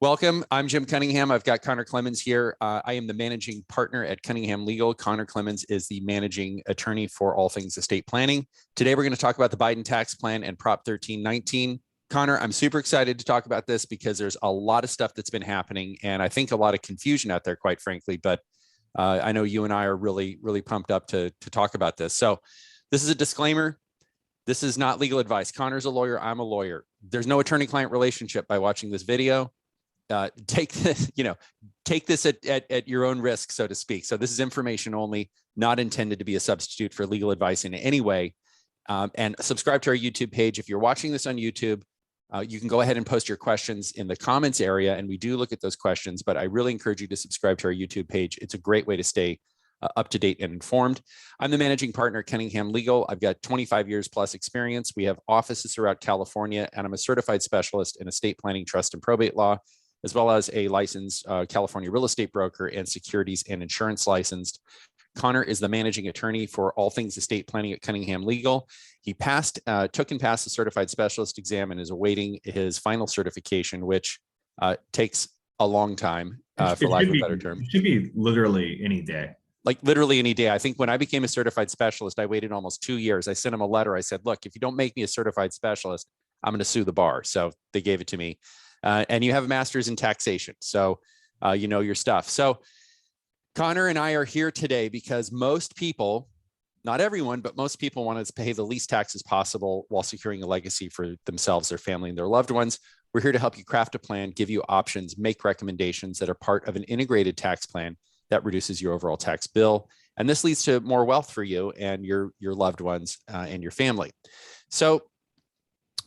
Welcome. I'm Jim Cunningham. I've got Connor Clemens here. I am the managing partner at Cunningham Legal. Connor Clemens is the managing attorney for all things estate planning. Today, we're going to talk about the Biden tax plan and Prop 1319. Connor, I'm super excited to talk about this because there's a lot of stuff that's been happening and I think a lot of confusion out there, quite frankly, but I know you and I are really pumped up to talk about this. So this is a disclaimer. This is not legal advice. Connor's a lawyer. I'm a lawyer. There's no attorney-client relationship by watching this video. Take this at your own risk, so to speak. So this is information only, not intended to be a substitute for legal advice in any way. And subscribe to our YouTube page. If you're watching this on YouTube, you can go ahead and post your questions in the comments area, and we do look at those questions, but I really encourage you to subscribe to our YouTube page. It's a great way to stay up to date and informed. I'm the managing partner at Cunningham Legal. I've got 25 years plus experience. We have offices throughout California, and I'm a certified specialist in estate planning, trust, and probate law, as well as a licensed California real estate broker and securities and insurance licensed. Connor is the managing attorney for all things estate planning at Cunningham Legal. He took and passed the certified specialist exam and is awaiting his final certification, which takes a long time, for lack of a better term. It should be literally any day. Like literally any day. I think when I became a certified specialist, I waited almost 2 years. I sent him a letter. I said, look, if you don't make me a certified specialist, I'm going to sue the bar. So they gave it to me. And you have a master's in taxation. So you know your stuff. So Connor and I are here today because most people, not everyone, but most people want to pay the least taxes possible while securing a legacy for themselves, their family, and their loved ones. We're here to help you craft a plan, give you options, make recommendations that are part of an integrated tax plan that reduces your overall tax bill. And this leads to more wealth for you and your loved ones and your family. So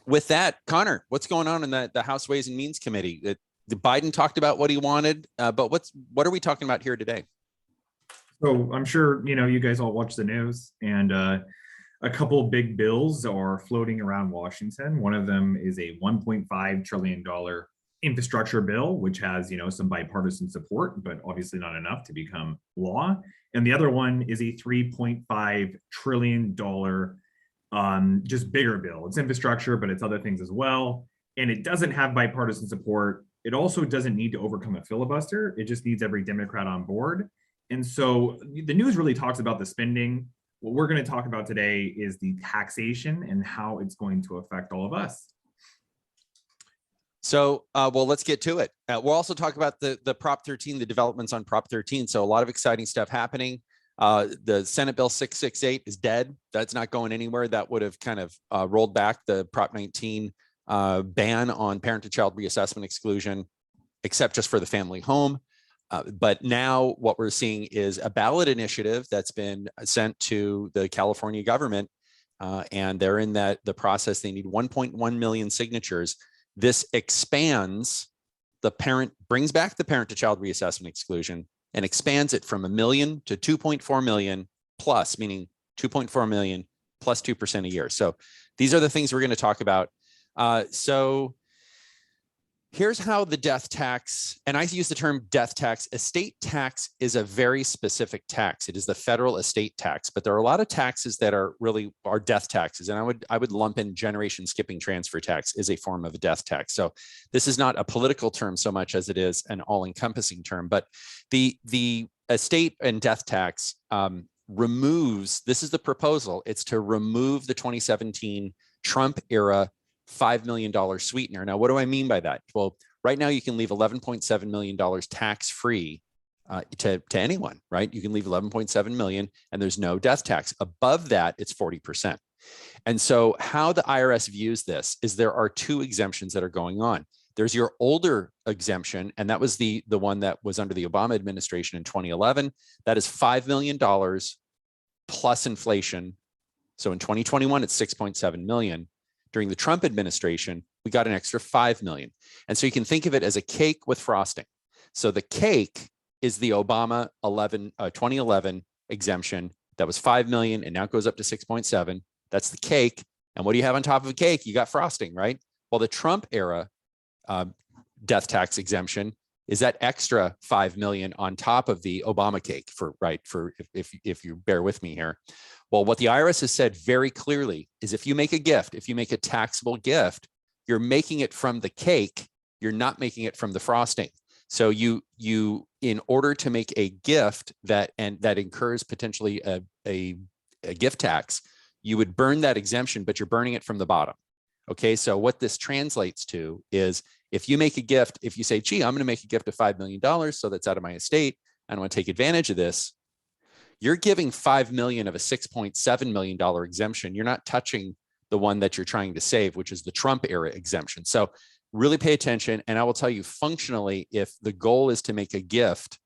with that, Connor, what's going on in the House Ways and Means Committee? The Biden talked about what he wanted, but what are we talking about here today? So I'm sure you guys all watch the news, and a couple big bills are floating around Washington. One of them is a $1.5 trillion infrastructure bill, which has some bipartisan support, but obviously not enough to become law. And the other one is a $3.5 trillion just bigger bill. It's infrastructure, but it's other things as well. And it doesn't have bipartisan support. It also doesn't need to overcome a filibuster. It just needs every Democrat on board. And so the news really talks about the spending. What we're going to talk about today is the taxation and how it's going to affect all of us. So, well, let's get to it. We'll also talk about the Prop 13, the developments on Prop 13. So a lot of exciting stuff happening. The Senate Bill 668 is dead. That's not going anywhere. That would have kind of rolled back the Prop 19 ban on parent-to-child reassessment exclusion, except just for the family home. But now what we're seeing is a ballot initiative that's been sent to the California government, and they're in the process. They need 1.1 million signatures. This expands brings back the parent-to-child reassessment exclusion and expands it from 1 million to 2.4 million plus, meaning 2.4 million plus 2% a year. So these are the things we're going to talk about. So here's how the death tax, and I use the term death tax. Estate tax is a very specific tax. It is the federal estate tax, but there are a lot of taxes that are death taxes. And I would lump in generation skipping transfer tax is a form of a death tax. So this is not a political term so much as it is an all-encompassing term, but the estate and death tax removes, this is the proposal, it's to remove the 2017 Trump era $5 million sweetener. Now, what do I mean by that? Well, right now you can leave $11.7 million tax-free to anyone, right? You can leave 11.7 million and there's no death tax. Above that, it's 40%. And so how the IRS views this is there are two exemptions that are going on. There's your older exemption, and that was the one that was under the Obama administration in 2011. That is $5 million plus inflation. So in 2021, it's 6.7 million. During the Trump administration, we got an extra 5 million. And so you can think of it as a cake with frosting. So the cake is the Obama 2011 exemption that was 5 million and now it goes up to 6.7. That's the cake. And what do you have on top of a cake? You got frosting, right? Well, the Trump era death tax exemption is that extra 5 million on top of the Obama cake if you bear with me here. Well, what the IRS has said very clearly is if you make a gift, if you make a taxable gift, you're making it from the cake you're not making it from the frosting. So you in order to make a gift that incurs potentially a gift tax, you would burn that exemption, but you're burning it from the bottom. Okay, so what this translates to is if you make a gift, if you say, gee, I'm going to make a gift of $5 million, so that's out of my estate, I want to take advantage of this, you're giving $5 million of a $6.7 million exemption. You're not touching the one that you're trying to save, which is the Trump era exemption. So really pay attention. And I will tell you, functionally, if the goal is to make a gift,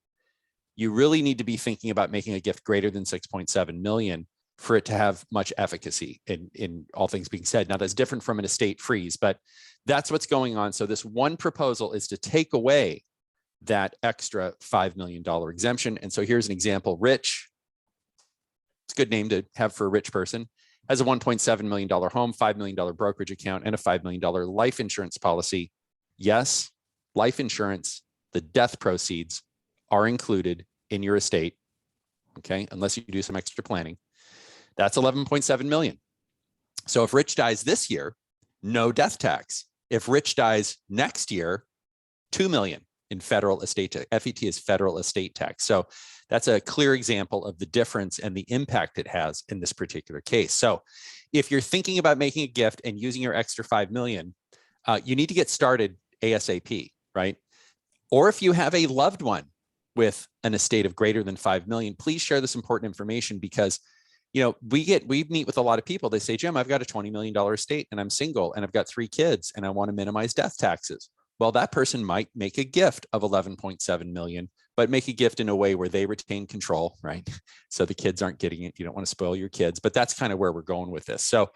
you really need to be thinking about making a gift greater than 6.7 million for it to have much efficacy in all things being said. Now, that's different from an estate freeze, but that's what's going on. So this one proposal is to take away that extra $5 million exemption. And so here's an example. Rich, it's a good name to have for a rich person, has a $1.7 million home, $5 million brokerage account, and a $5 million life insurance policy. Yes, life insurance, the death proceeds are included in your estate, okay, unless you do some extra planning. That's 11.7 million. So if Rich dies this year, no death tax. If Rich dies next year, 2 million in federal estate tax. FET is federal estate tax. So that's a clear example of the difference and the impact it has in this particular case. So if you're thinking about making a gift and using your extra 5 million, you need to get started ASAP, right? Or if you have a loved one with an estate of greater than 5 million, please share this important information because we meet with a lot of people. They say, Jim, I've got a $20 million estate and I'm single and I've got 3 kids and I want to minimize death taxes. Well, that person might make a gift of 11.7 million, but make a gift in a way where they retain control, right? So the kids aren't getting it. You don't want to spoil your kids, but that's kind of where we're going with this. So,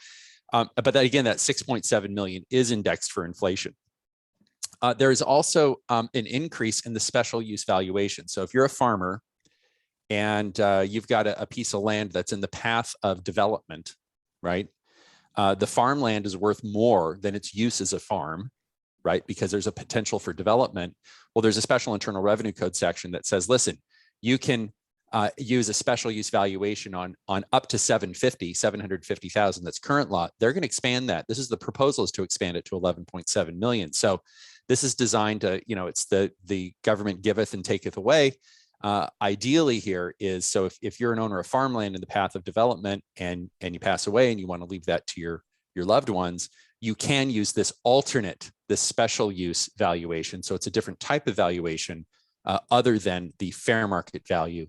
but that, again, that 6.7 million is indexed for inflation. There is also an increase in the special use valuation. So if you're a farmer and you've got a piece of land that's in the path of development, right? The farmland is worth more than its use as a farm, right? Because there's a potential for development. Well, there's a special Internal Revenue Code section that says, listen, you can use a special use valuation on up to 750,000. That's current law. They're going to expand that. This is the proposal, is to expand it to 11.7 million. So this is designed to, it's the government giveth and taketh away. Ideally here is, so if you're an owner of farmland in the path of development and you pass away and you want to leave that to your loved ones, you can use this special use valuation. So it's a different type of valuation other than the fair market value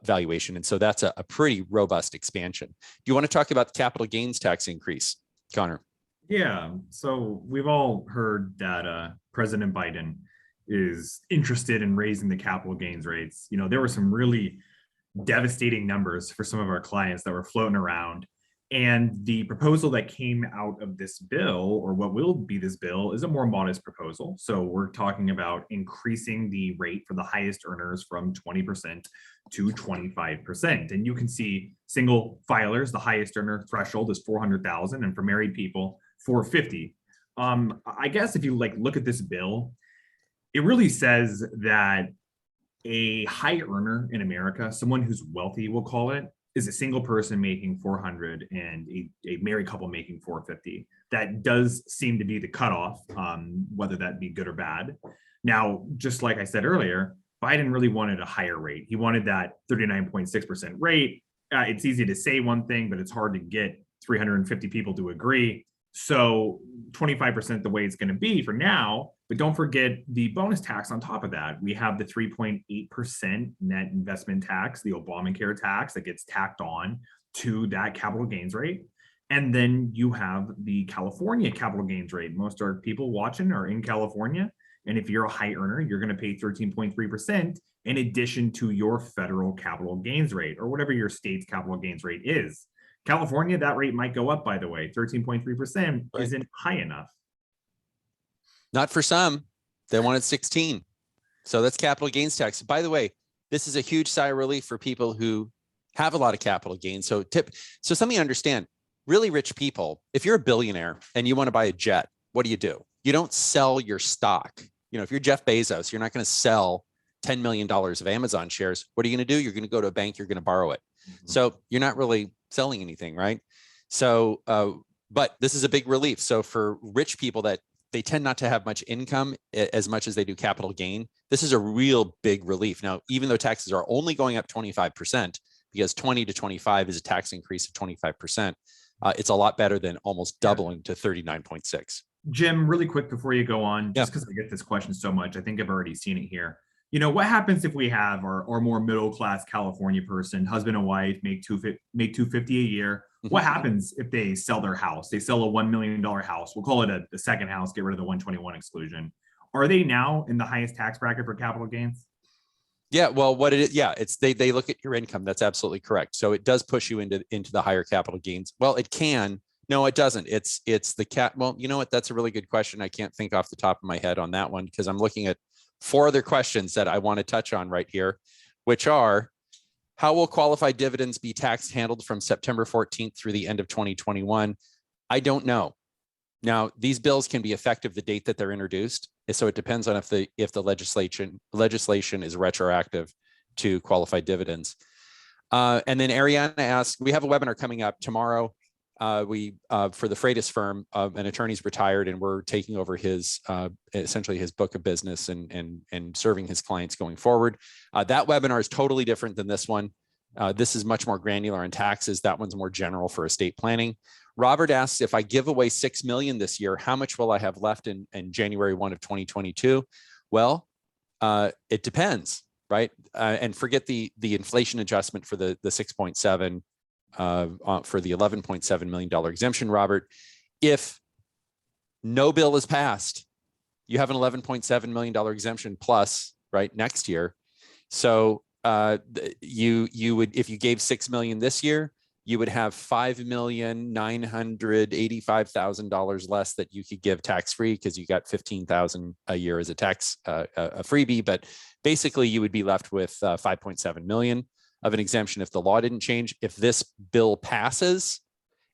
valuation. And so that's a pretty robust expansion. Do you want to talk about the capital gains tax increase, Connor? Yeah, so we've all heard that President Biden is interested in raising the capital gains rates. There were some really devastating numbers for some of our clients that were floating around. And the proposal that came out of this bill, or what will be this bill, is a more modest proposal. So we're talking about increasing the rate for the highest earners from 20% to 25%. And you can see single filers, the highest earner threshold is 400,000, and for married people, 450. I guess if you look at this bill, it really says that a high earner in America, someone who's wealthy, we'll call it, is a single person making 400 and a married couple making 450. That does seem to be the cutoff, whether that be good or bad. Now, just like I said earlier, Biden really wanted a higher rate. He wanted that 39.6% rate. It's easy to say one thing, but it's hard to get 350 people to agree. So 25% the way it's going to be for now, but don't forget the bonus tax on top of that. We have the 3.8% net investment tax, the Obamacare tax that gets tacked on to that capital gains rate. And then you have the California capital gains rate. Most of our people watching are in California. And if you're a high earner, you're going to pay 13.3% in addition to your federal capital gains rate, or whatever your state's capital gains rate is. California, that rate might go up, by the way. 13.3% isn't high enough. Not for some. They wanted 16. So that's capital gains tax. By the way, this is a huge sigh of relief for people who have a lot of capital gains. So something to understand, really rich people, if you're a billionaire and you want to buy a jet, what do? You don't sell your stock. If you're Jeff Bezos, you're not going to sell $10 million of Amazon shares. What are you going to do? You're going to go to a bank, you're going to borrow it. Mm-hmm. So you're not really selling anything, right? So, but this is a big relief. So for rich people that they tend not to have much income as much as they do capital gain. This is a real big relief. Now, even though taxes are only going up 25%, because 20 to 25 is a tax increase of 25%, it's a lot better than almost doubling to 39.6. Jim, really quick before you go on, just Yeah. because I get this question so much, I think I've already seen it here. You know, what happens if we have our more middle class California person, husband and wife, make $250 a year? What happens if they sell their house? They sell a $1 million house. We'll call it the second house. Get rid of the 121 exclusion. Are they now in the highest tax bracket for capital gains? Yeah, well, what it is, yeah, it's they look at your income. That's absolutely correct. So it does push you into the higher capital gains. Well, it can. No, it doesn't. It's the cap. Well, you know what? That's a really good question. I can't think off the top of my head on that one because I'm looking at 4 other questions that I want to touch on right here, which are, how will qualified dividends be tax handled from September 14th through the end of 2021? I don't know. Now, these bills can be effective the date that they're introduced. So it depends on if the legislation is retroactive to qualified dividends. And then Ariana asked, we have a webinar coming up tomorrow. For the Freitas firm, an attorney's retired, and we're taking over his essentially his book of business and serving his clients going forward. That webinar is totally different than this one. This is much more granular on taxes. That one's more general for estate planning. Robert asks, if I give away $6 million this year, how much will I have left in January 1 of 2022? Well, it depends, right? And forget the inflation adjustment for the 6.7 for the $11.7 million exemption, Robert. If no bill is passed, you have an $11.7 million exemption plus, right, next year. So you would, if you gave $6 million this year, you would have $5,985,000 less that you could give tax-free because you got $15,000 a year as a tax a freebie. But basically, you would be left with $5.7 million of an exemption if the law didn't change. If this bill passes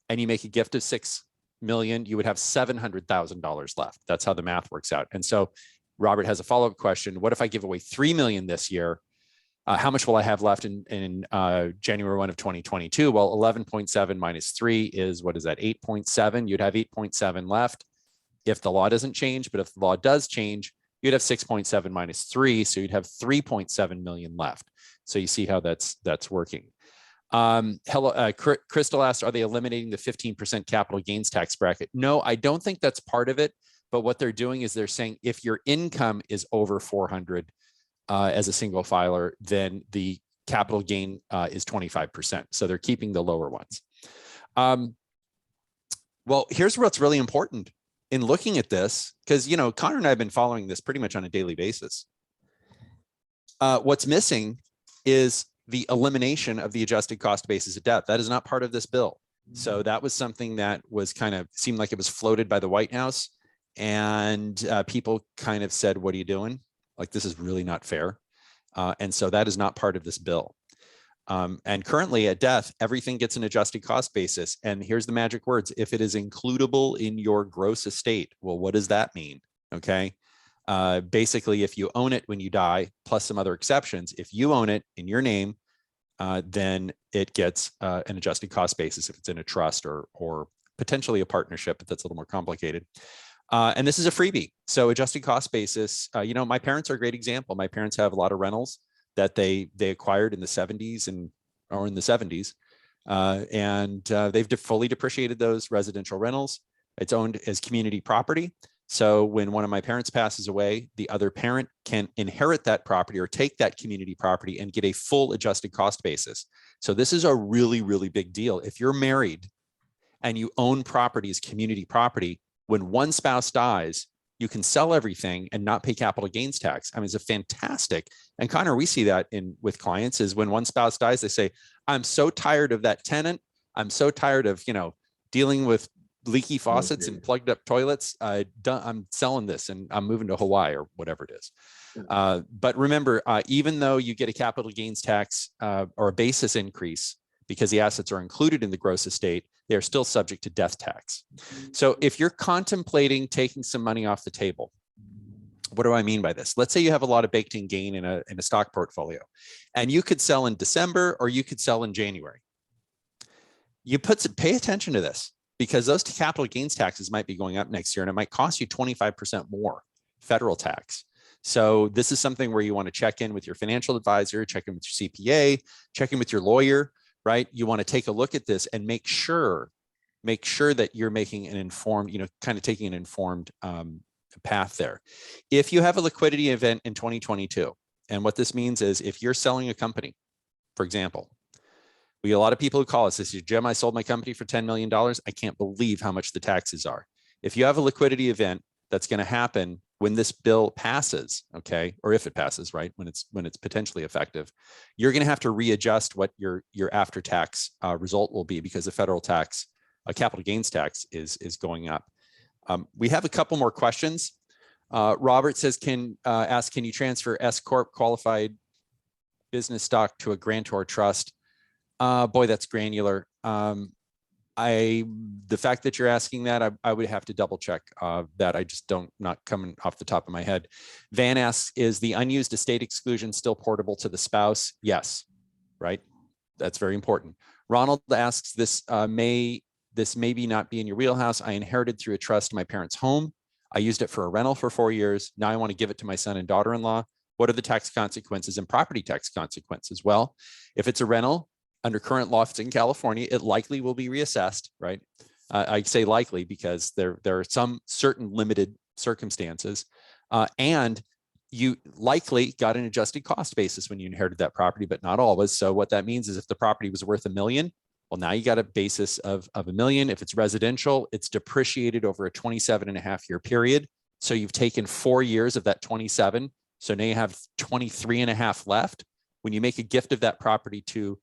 and you make a gift of $6 million, you would have $700,000 left. That's how the math works out. And so Robert has a follow-up question. What if I give away $3 million this year? How much will I have left in January 1 of 2022? Well, 11.7 minus 3 is, what is that, 8.7? You'd have 8.7 left if the law doesn't change. But if the law does change, you'd have 6.7 minus 3. So you'd have 3.7 million left. So you see how that's working. Crystal asked, are they eliminating the 15% capital gains tax bracket? No, I don't think that's part of it. But what they're doing is they're saying if your income is over 400 as a single filer, then the capital gain is 25%. So they're keeping the lower ones. Well, here's what's really important in looking at this, because, you know, Connor and I have been following this pretty much on a daily basis. What's missing is the elimination of the adjusted cost basis of death. That is not part of this bill. So that was something that was kind of seemed like it was floated by the White House, and people kind of said, what are you doing? Like, this is really not fair. And so that is not part of this bill. And currently at death, everything gets an adjusted cost basis. And here's the magic words: if it is includable in your gross estate. Well, what does that mean? Okay. Basically, if you own it when you die, plus some other exceptions, if you own it in your name, then it gets an adjusted cost basis if it's in a trust or potentially a partnership, but that's a little more complicated. And this is a freebie. So adjusted cost basis, you know, my parents are a great example. My parents have a lot of rentals that they acquired in the 70s or in the 70s. And they've fully depreciated those residential rentals. It's owned as community property. So when one of my parents passes away, the other parent can inherit that property or take that community property and get a full adjusted cost basis. So this is a really, really big deal. If you're married and you own property as community property, when one spouse dies, you can sell everything and not pay capital gains tax. I mean, it's a fantastic. And Connor, we see that with clients is when one spouse dies, they say, I'm so tired of that tenant. I'm so tired of, you know, dealing with leaky faucets and plugged up toilets. I'm selling this and I'm moving to Hawaii or whatever it is. But remember, even though you get a capital gains tax or a basis increase because the assets are included in the gross estate, they're still subject to death tax. So if you're contemplating taking some money off the table, what do I mean by this? Let's say you have a lot of baked in gain in a stock portfolio, and you could sell in December or you could sell in January. Pay attention to this. because those capital gains taxes might be going up next year, and it might cost you 25% more federal tax. So this is something where you want to check in with your financial advisor, check in with your CPA, check in with your lawyer, right? You want to take a look at this and make sure that you're making an informed, kind of taking an informed path there. If you have a liquidity event in 2022, and what this means is if you're selling a company, for example, we get a lot of people who call us, they say, Jim, I sold my company for $10 million. I can't believe how much the taxes are. If you have a liquidity event that's going to happen when this bill passes, okay, or if it passes, right, when it's potentially effective, you're going to have to readjust what your after-tax result will be, because the federal tax, capital gains tax, is going up. We have a couple more questions. Robert says, can you transfer S Corp qualified business stock to a grantor trust? Boy, that's granular. The fact that you're asking that, I would have to double check that. I just not coming off the top of my head. Van asks, is the unused estate exclusion still portable to the spouse? Yes, right. That's very important. Ronald asks, this maybe not be in your wheelhouse. I inherited through a trust my parents' home. I used it for a rental for 4 years. Now I want to give it to my son and daughter-in-law. What are the tax consequences and property tax consequences? Well, if it's a rental, under current law, if it's in California, it likely will be reassessed, right? I say likely because there are some certain limited circumstances, and you likely got an adjusted cost basis when you inherited that property, but not always. So what that means is if the property was worth $1 million, well, now you got a basis of $1 million. If it's residential, it's depreciated over a 27.5-year period. So you've taken 4 years of that 27. So now you have 23.5 left. When you make a gift of that property to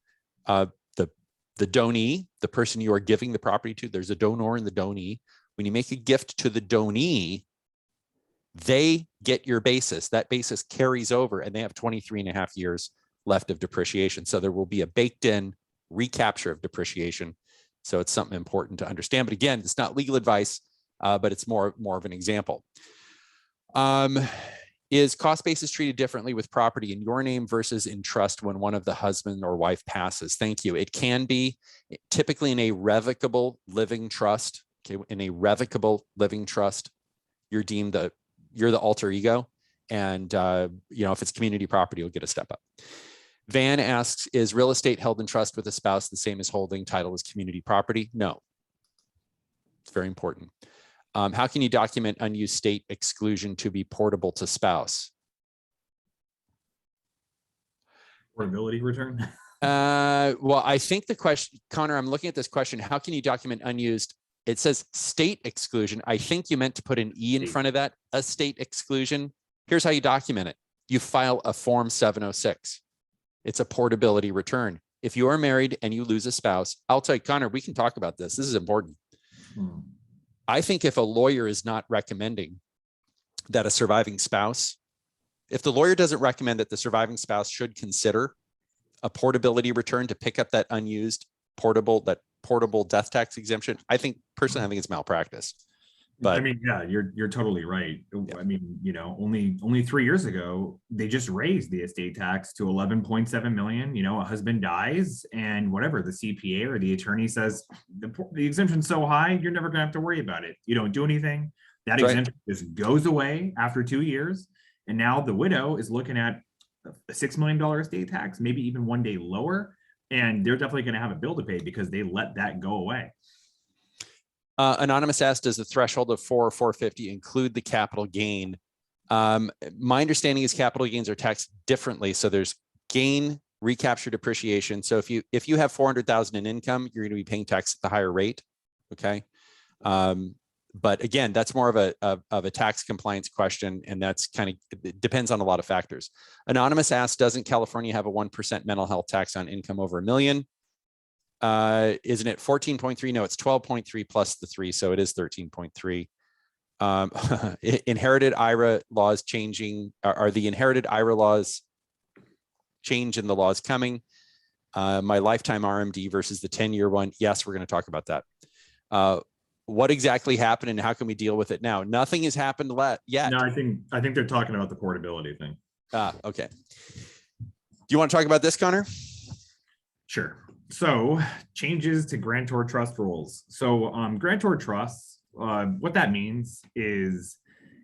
the donee, the person you are giving the property to, there's a donor and the donee. When you make a gift to the donee, they get your basis. That basis carries over, and they have 23.5 years left of depreciation. So there will be a baked in recapture of depreciation. So it's something important to understand. But again, it's not legal advice, but it's more of an example. Is cost basis treated differently with property in your name versus in trust when one of the husband or wife passes? Thank you. It can be typically in a revocable living trust. Okay, in a revocable living trust, you're the alter ego, and if it's community property, you'll get a step up. Van asks, is real estate held in trust with a spouse the same as holding title as community property? No. It's very important. How can you document unused state exclusion to be portable to spouse? Portability return? Well, I think the question, Connor, I'm looking at this question. How can you document unused? It says state exclusion. I think you meant to put an E in front of that, a state exclusion. Here's how you document it. You file a Form 706. It's a portability return. If you are married and you lose a spouse, I'll tell you, Connor, we can talk about this. This is important. I think if a lawyer is not recommending that a surviving spouse, if the lawyer doesn't recommend that the surviving spouse should consider a portability return to pick up that unused portable death tax exemption, personally, I think it's malpractice. But I mean, yeah, you're totally right. Yeah. I mean, only 3 years ago, they just raised the estate tax to 11.7 million. A husband dies and whatever, the CPA or the attorney says, the exemption's so high, you're never gonna have to worry about it. You don't do anything. That exemption just goes away after 2 years. And now the widow is looking at a $6 million estate tax, maybe even one day lower. And they're definitely gonna have a bill to pay because they let that go away. Anonymous asked, does the threshold of 4 or 450 include the capital gain? My understanding is capital gains are taxed differently. So there's gain, recapture, depreciation. So if you have 400,000 in income, you're going to be paying tax at the higher rate. Okay. But again, that's more of a tax compliance question, and that's it depends on a lot of factors. Anonymous asked, doesn't California have a 1% mental health tax on income over $1 million? Isn't it 14.3? No, it's 12.3 plus the 3. So it is 13.3. Inherited IRA laws changing. Are the inherited IRA laws change in the laws coming? My lifetime RMD versus the 10-year one. Yes, we're going to talk about that. What exactly happened and how can we deal with it now? Nothing has happened yet. No, I think they're talking about the portability thing. Okay. Do you want to talk about this, Connor? Sure. So changes to grantor trust rules. So grantor trusts, what that means is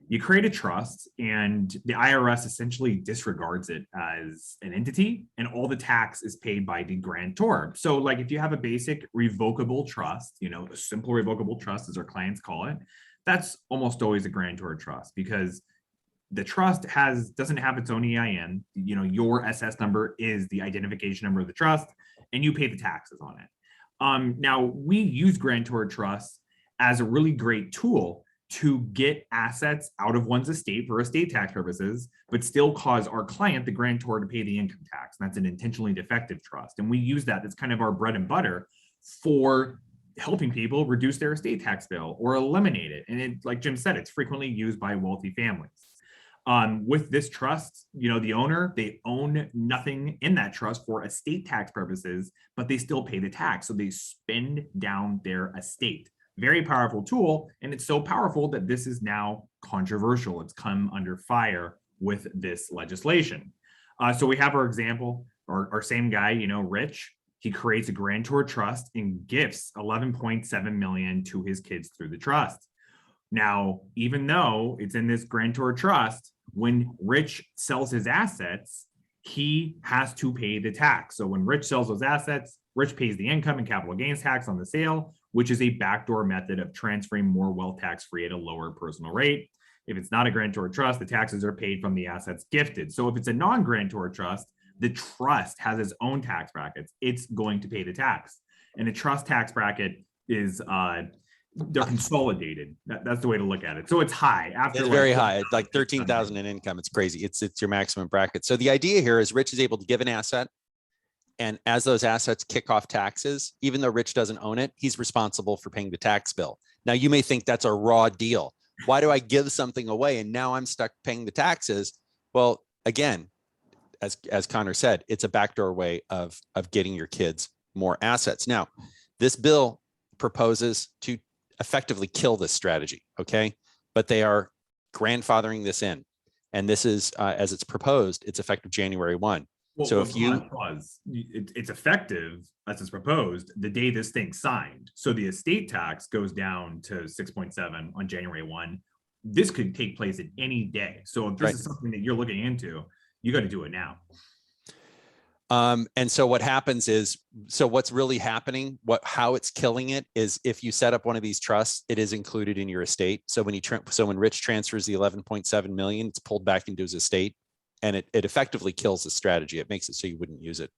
you create a trust and the IRS essentially disregards it as an entity and all the tax is paid by the grantor. So like if you have a basic revocable trust, a simple revocable trust as our clients call it, that's almost always a grantor trust because the trust doesn't have its own EIN. Your SS number is the identification number of the trust and you pay the taxes on it. Now we use grantor trusts as a really great tool to get assets out of one's estate for estate tax purposes, but still cause our client, the grantor, to pay the income tax. And that's an intentionally defective trust. And we use that. That's kind of our bread and butter for helping people reduce their estate tax bill or eliminate it. And like Jim said, it's frequently used by wealthy families. With this trust, the owner, they own nothing in that trust for estate tax purposes, but they still pay the tax. So they spend down their estate. Very powerful tool. And it's so powerful that this is now controversial. It's come under fire with this legislation. So we have our example, our same guy, Rich, he creates a grantor trust and gifts 11.7 million to his kids through the trust. Now, even though it's in this grantor trust, when Rich sells his assets, he has to pay the tax. So when Rich sells those assets, Rich pays the income and capital gains tax on the sale, which is a backdoor method of transferring more wealth tax-free at a lower personal rate. If it's not a grantor trust, the taxes are paid from the assets gifted. So if it's a non-grantor trust, the trust has its own tax brackets. It's going to pay the tax. And a trust tax bracket is they're consolidated. That's the way to look at it. So it's high. It's very high, like 13,000 in income. It's crazy. It's your maximum bracket. So the idea here is Rich is able to give an asset. And as those assets kick off taxes, even though Rich doesn't own it, he's responsible for paying the tax bill. Now you may think that's a raw deal. Why do I give something away and now I'm stuck paying the taxes? Well, again, as Connor said, it's a backdoor way of getting your kids more assets. Now, this bill proposes to effectively kill this strategy, okay? But they are grandfathering this in. And this is, as it's proposed, it's effective January 1. Well, so if you it's effective as it's proposed the day this thing's signed. So the estate tax goes down to 6.7 on January 1. This could take place at any day. So if this is something that you're looking into, you got to do it now. And so what happens is, so what's really happening, how it's killing it is if you set up one of these trusts, it is included in your estate. So when Rich transfers the 11.7 million, it's pulled back into his estate. And it effectively kills the strategy. It makes it so you wouldn't use it.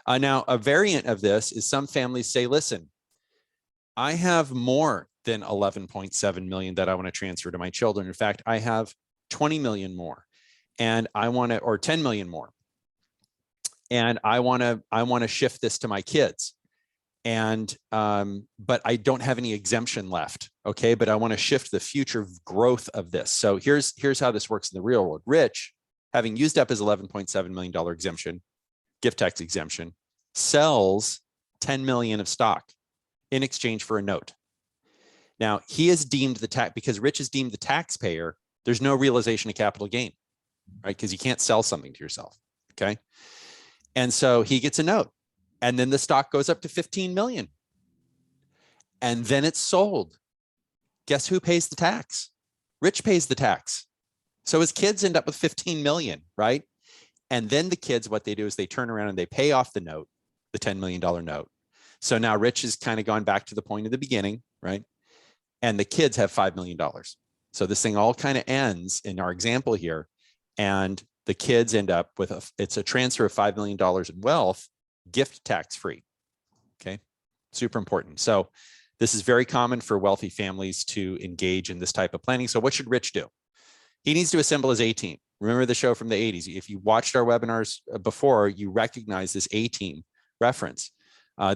Now, a variant of this is some families say, listen, I have more than 11.7 million that I want to transfer to my children. In fact, I have 20 million more and I want to, or 10 million more. And I want to shift this to my kids. And, but I don't have any exemption left. Okay. But I want to shift the future growth of this. So here's how this works in the real world. Rich, having used up his $11.7 million exemption, gift tax exemption, sells 10 million of stock in exchange for a note. Now he is deemed because Rich is deemed the taxpayer, there's no realization of capital gain, right? Because you can't sell something to yourself, okay? And so he gets a note and then the stock goes up to 15 million and then it's sold. Guess who pays the tax? Rich pays the tax. So his kids end up with 15 million, right? And then the kids, what they do is they turn around and they pay off the note, the $10 million note. So now Rich has kind of gone back to the point of the beginning, right? And the kids have $5 million. So this thing all kind of ends in our example here. And the kids end up with it's a transfer of $5 million in wealth, gift tax free. Okay, super important. So this is very common for wealthy families to engage in this type of planning. So what should Rich do? He needs to assemble his A-team. Remember the show from the 80s. If you watched our webinars before, you recognize this A-team reference.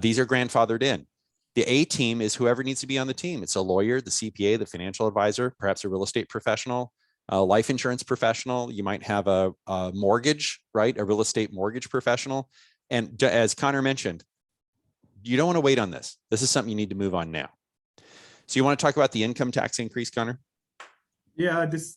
These are grandfathered in. The A-team is whoever needs to be on the team. It's a lawyer, the CPA, the financial advisor, perhaps a real estate professional, a life insurance professional. You might have a mortgage, right? A real estate mortgage professional. And as Connor mentioned, you don't want to wait on this. This is something you need to move on now. So you want to talk about the income tax increase, Connor? Yeah, this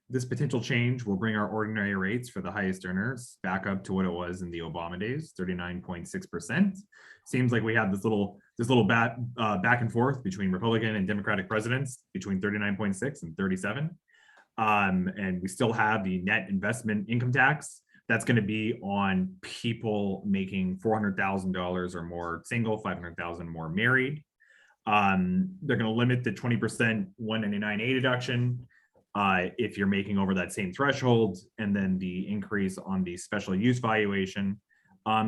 This potential change will bring our ordinary rates for the highest earners back up to what it was in the Obama days, 39.6%. Seems like we have this little back and forth between Republican and Democratic presidents between 39.6 and 37. And we still have the net investment income tax. That's going to be on people making $400,000 or more single, $500,000 more married. They're going to limit the 20% 199A deduction if you're making over that same threshold, and then the increase on the special use valuation.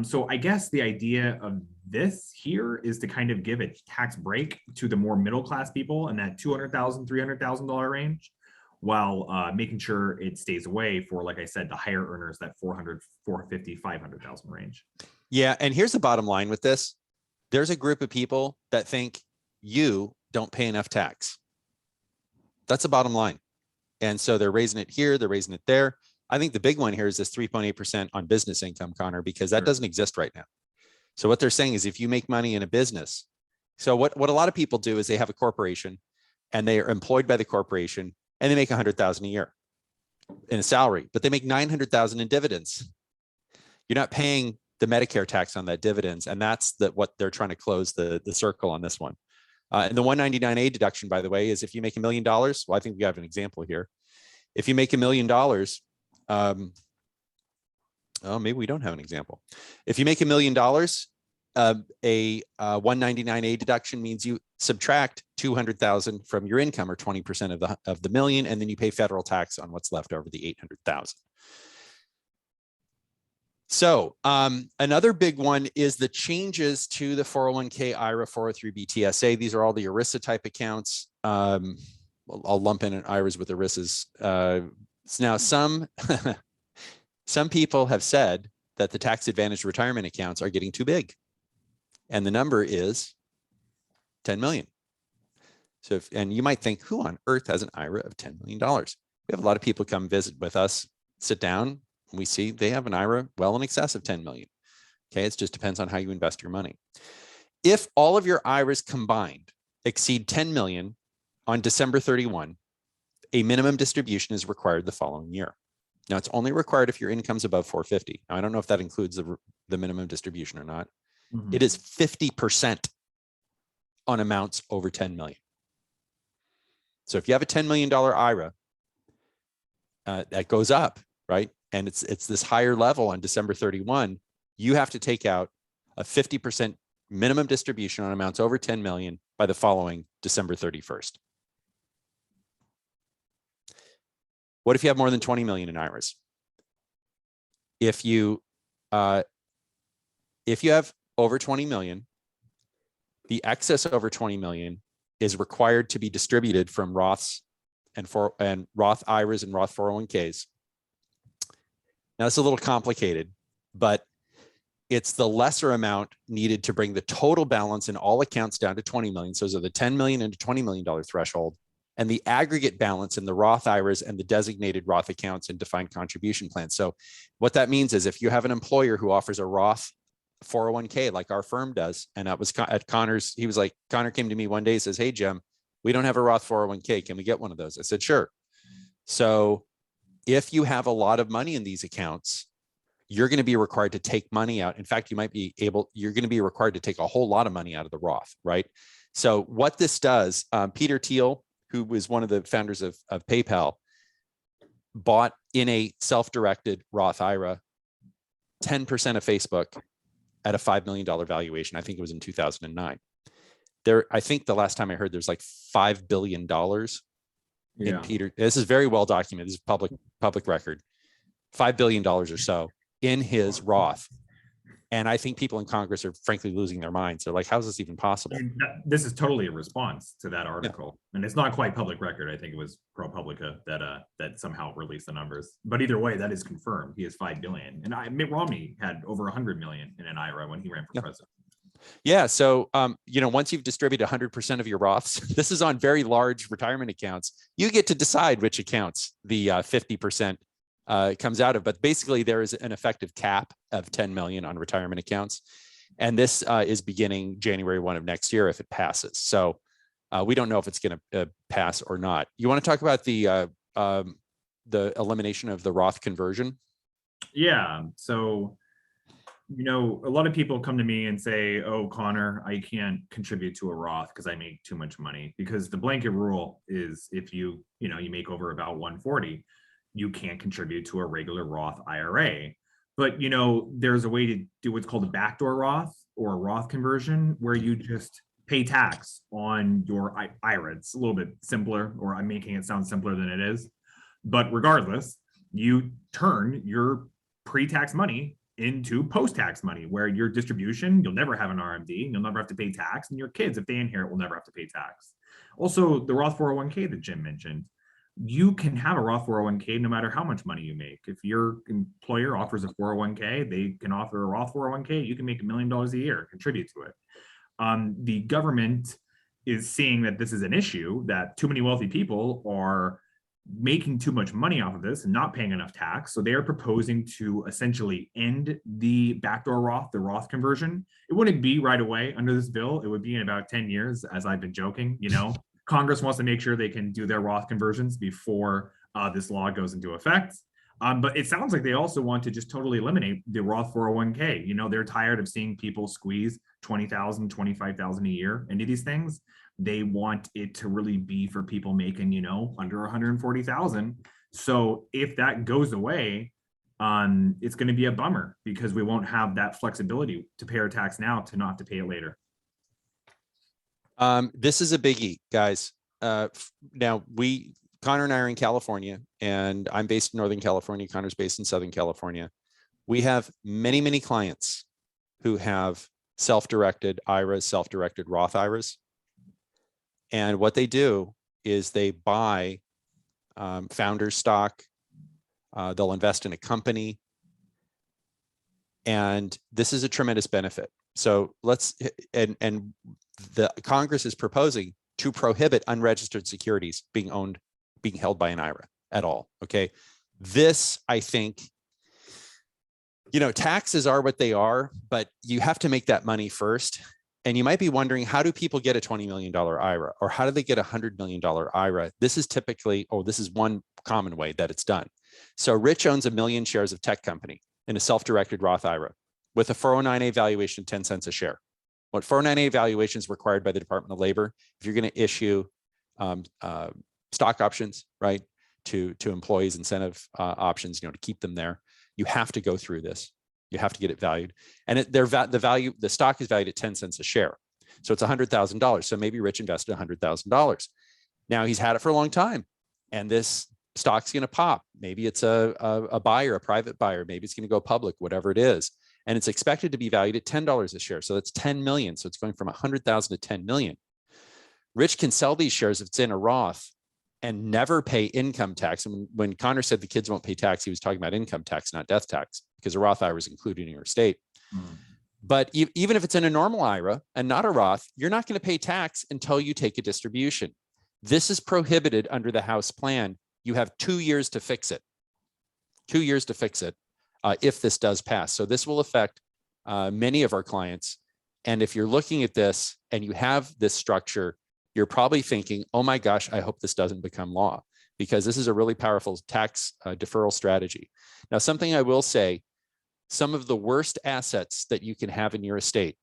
So I guess the idea of this here is to kind of give a tax break to the more middle class people in that $200,000, $300,000 range, while making sure it stays away for, like I said, the higher earners, that 400, 450, 500,000 range. Yeah, and here's the bottom line with this. There's a group of people that think you don't pay enough tax. That's the bottom line. And so they're raising it here, they're raising it there. I think the big one here is this 3.8% on business income, Connor, because that doesn't exist right now. So what they're saying is if you make money in a business, so what a lot of people do is they have a corporation and they are employed by the corporation and they make $100,000 a year in a salary, but they make $900,000 in dividends. You're not paying the Medicare tax on that dividends. And that's what they're trying to close the circle on this one. And the 199A deduction, by the way, is if you make $1 million, well, I think we have an example here. If you make $1 million, oh, maybe we don't have an example. If you make $1 million, a 199A deduction means you subtract 200,000 from your income, or 20% of the million, and then you pay federal tax on what's left over the 800,000. So another big one is the changes to the 401k, IRA, 403b, TSA. These are all the ERISA type accounts. I'll lump in Iras with ERISAs. Now, some people have said that the tax advantage retirement accounts are getting too big. And the number is 10 million. So, and you might think, who on earth has an IRA of $10 million? We have a lot of people come visit with us, sit down, and we see they have an IRA well in excess of 10 million. Okay, it just depends on how you invest your money. If all of your IRAs combined exceed 10 million on December 31, a minimum distribution is required the following year. Now, it's only required if your income's above 450. Now, I don't know if that includes the minimum distribution or not. Mm-hmm. It is 50% on amounts over 10 million. So if you have a $10 million IRA, that goes up, right? And it's this higher level on December 31, you have to take out a 50% minimum distribution on amounts over 10 million by the following December 31st. What if you have more than 20 million in IRAs? If you have over 20 million, the excess over 20 million is required to be distributed from Roths and Roth IRAs and Roth 401ks. Now, it's a little complicated, but it's the lesser amount needed to bring the total balance in all accounts down to 20 million. So those are the 10 million and $20 million threshold, and the aggregate balance in the Roth IRAs and the designated Roth accounts and defined contribution plans. So what that means is if you have an employer who offers a Roth 401k like our firm does, and that was at Connor's, he was like, Connor came to me one day and says, hey, Jim, we don't have a Roth 401k. Can we get one of those? I said, sure. So if you have a lot of money in these accounts, you're going to be required to take money out. In fact, you're going to be required to take a whole lot of money out of the Roth, right? So what this does, Peter Thiel, who was one of the founders of PayPal, bought in a self-directed Roth IRA 10% of Facebook at a $5 million valuation. I think it was in 2009. I think the last time I heard, there's like $5 billion in Peter. This is very well documented. This is public record. $5 billion or so in his Roth. And I think people in Congress are frankly losing their minds. They're like, how is this even possible? This is totally a response to that article. Yeah. And it's not quite public record. I think it was ProPublica that somehow released the numbers. But either way, that is confirmed. He has $5 billion. And Mitt Romney had over 100 million in an IRA when he ran for president. Yeah. So, once you've distributed 100% of your Roths, this is on very large retirement accounts, you get to decide which accounts the 50% comes out of. But basically, there is an effective cap of 10 million on retirement accounts. And this is beginning January 1 of next year if it passes. So we don't know if it's going to pass or not. You want to talk about the the elimination of the Roth conversion? Yeah. So, a lot of people come to me and say, oh, Connor, I can't contribute to a Roth because I make too much money. Because the blanket rule is if you make over about 140, you can't contribute to a regular Roth IRA. But, there's a way to do what's called a backdoor Roth or a Roth conversion where you just pay tax on your IRA. It's a little bit simpler, or I'm making it sound simpler than it is. But regardless, you turn your pre-tax money into post-tax money, where your distribution, you'll never have an RMD, you'll never have to pay tax, and your kids, if they inherit, will never have to pay tax. Also, the Roth 401k that Jim mentioned, you can have a Roth 401k no matter how much money you make. If your employer offers a 401k, they can offer a Roth 401k, you can make $1 million a year, contribute to it. The government is seeing that this is an issue, that too many wealthy people are making too much money off of this and not paying enough tax. So they are proposing to essentially end the backdoor Roth, the Roth conversion. It wouldn't be right away under this bill. It would be in about 10 years, as I've been joking. Congress wants to make sure they can do their Roth conversions before this law goes into effect. But it sounds like they also want to just totally eliminate the Roth 401k. They're tired of seeing people squeeze 20,000, 25,000 a year into these things. They want it to really be for people making, under 140,000. So if that goes away, it's going to be a bummer because we won't have that flexibility to pay our tax now to not have to pay it later. This is a biggie, guys. Now Connor and I are in California, and I'm based in Northern California. Connor's based in Southern California. We have many, many clients who have self-directed IRAs, self-directed Roth IRAs. And what they do is they buy founder stock. They'll invest in a company. And this is a tremendous benefit. So and the Congress is proposing to prohibit unregistered securities being held by an IRA at all. Okay. This, I think, taxes are what they are, but you have to make that money first. And you might be wondering, how do people get a $20 million IRA, or how do they get a $100 million IRA? This is this is one common way that it's done. So Rich owns 1 million shares of tech company in a self-directed Roth IRA with a 409A valuation, 10 cents a share. What 409A valuation is required by the Department of Labor, if you're going to issue stock options, right, to employees, incentive options, to keep them there, you have to go through this. You have to get it valued, and the stock is valued at 10 cents a share. So it's $100,000. So maybe Rich invested $100,000. Now he's had it for a long time, and this stock's going to pop. Maybe it's a buyer, a private buyer. Maybe it's going to go public, whatever it is. And it's expected to be valued at $10 a share. So that's 10 million. So it's going from 100,000 to 10 million. Rich can sell these shares if it's in a Roth and never pay income tax. And when Connor said the kids won't pay tax, he was talking about income tax, not death tax, because a Roth IRA is included in your estate. But even if it's in a normal IRA and not a Roth, you're not going to pay tax until you take a distribution. This is prohibited under the House plan. You have 2 years to fix it. 2 years to fix it if this does pass. So this will affect many of our clients. And if you're looking at this and you have this structure, you're probably thinking, oh my gosh, I hope this doesn't become law, because this is a really powerful tax deferral strategy. Now, something I will say, some of the worst assets that you can have in your estate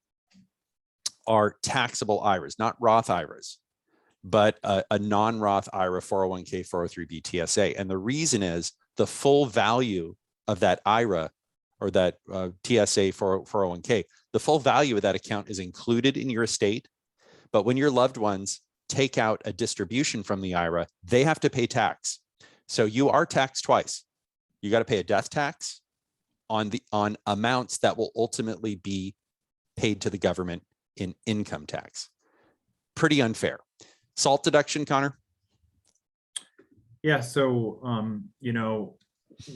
are taxable IRAs, not Roth IRAs, but a non-Roth IRA, 401k, 403b, TSA. And the reason is the full value of that IRA or that TSA 401k, the full value of that account is included in your estate. But when your loved ones take out a distribution from the IRA, they have to pay tax. So you are taxed twice. You got to pay a death tax on amounts that will ultimately be paid to the government in income tax. Pretty unfair. SALT deduction, Connor? Yeah, so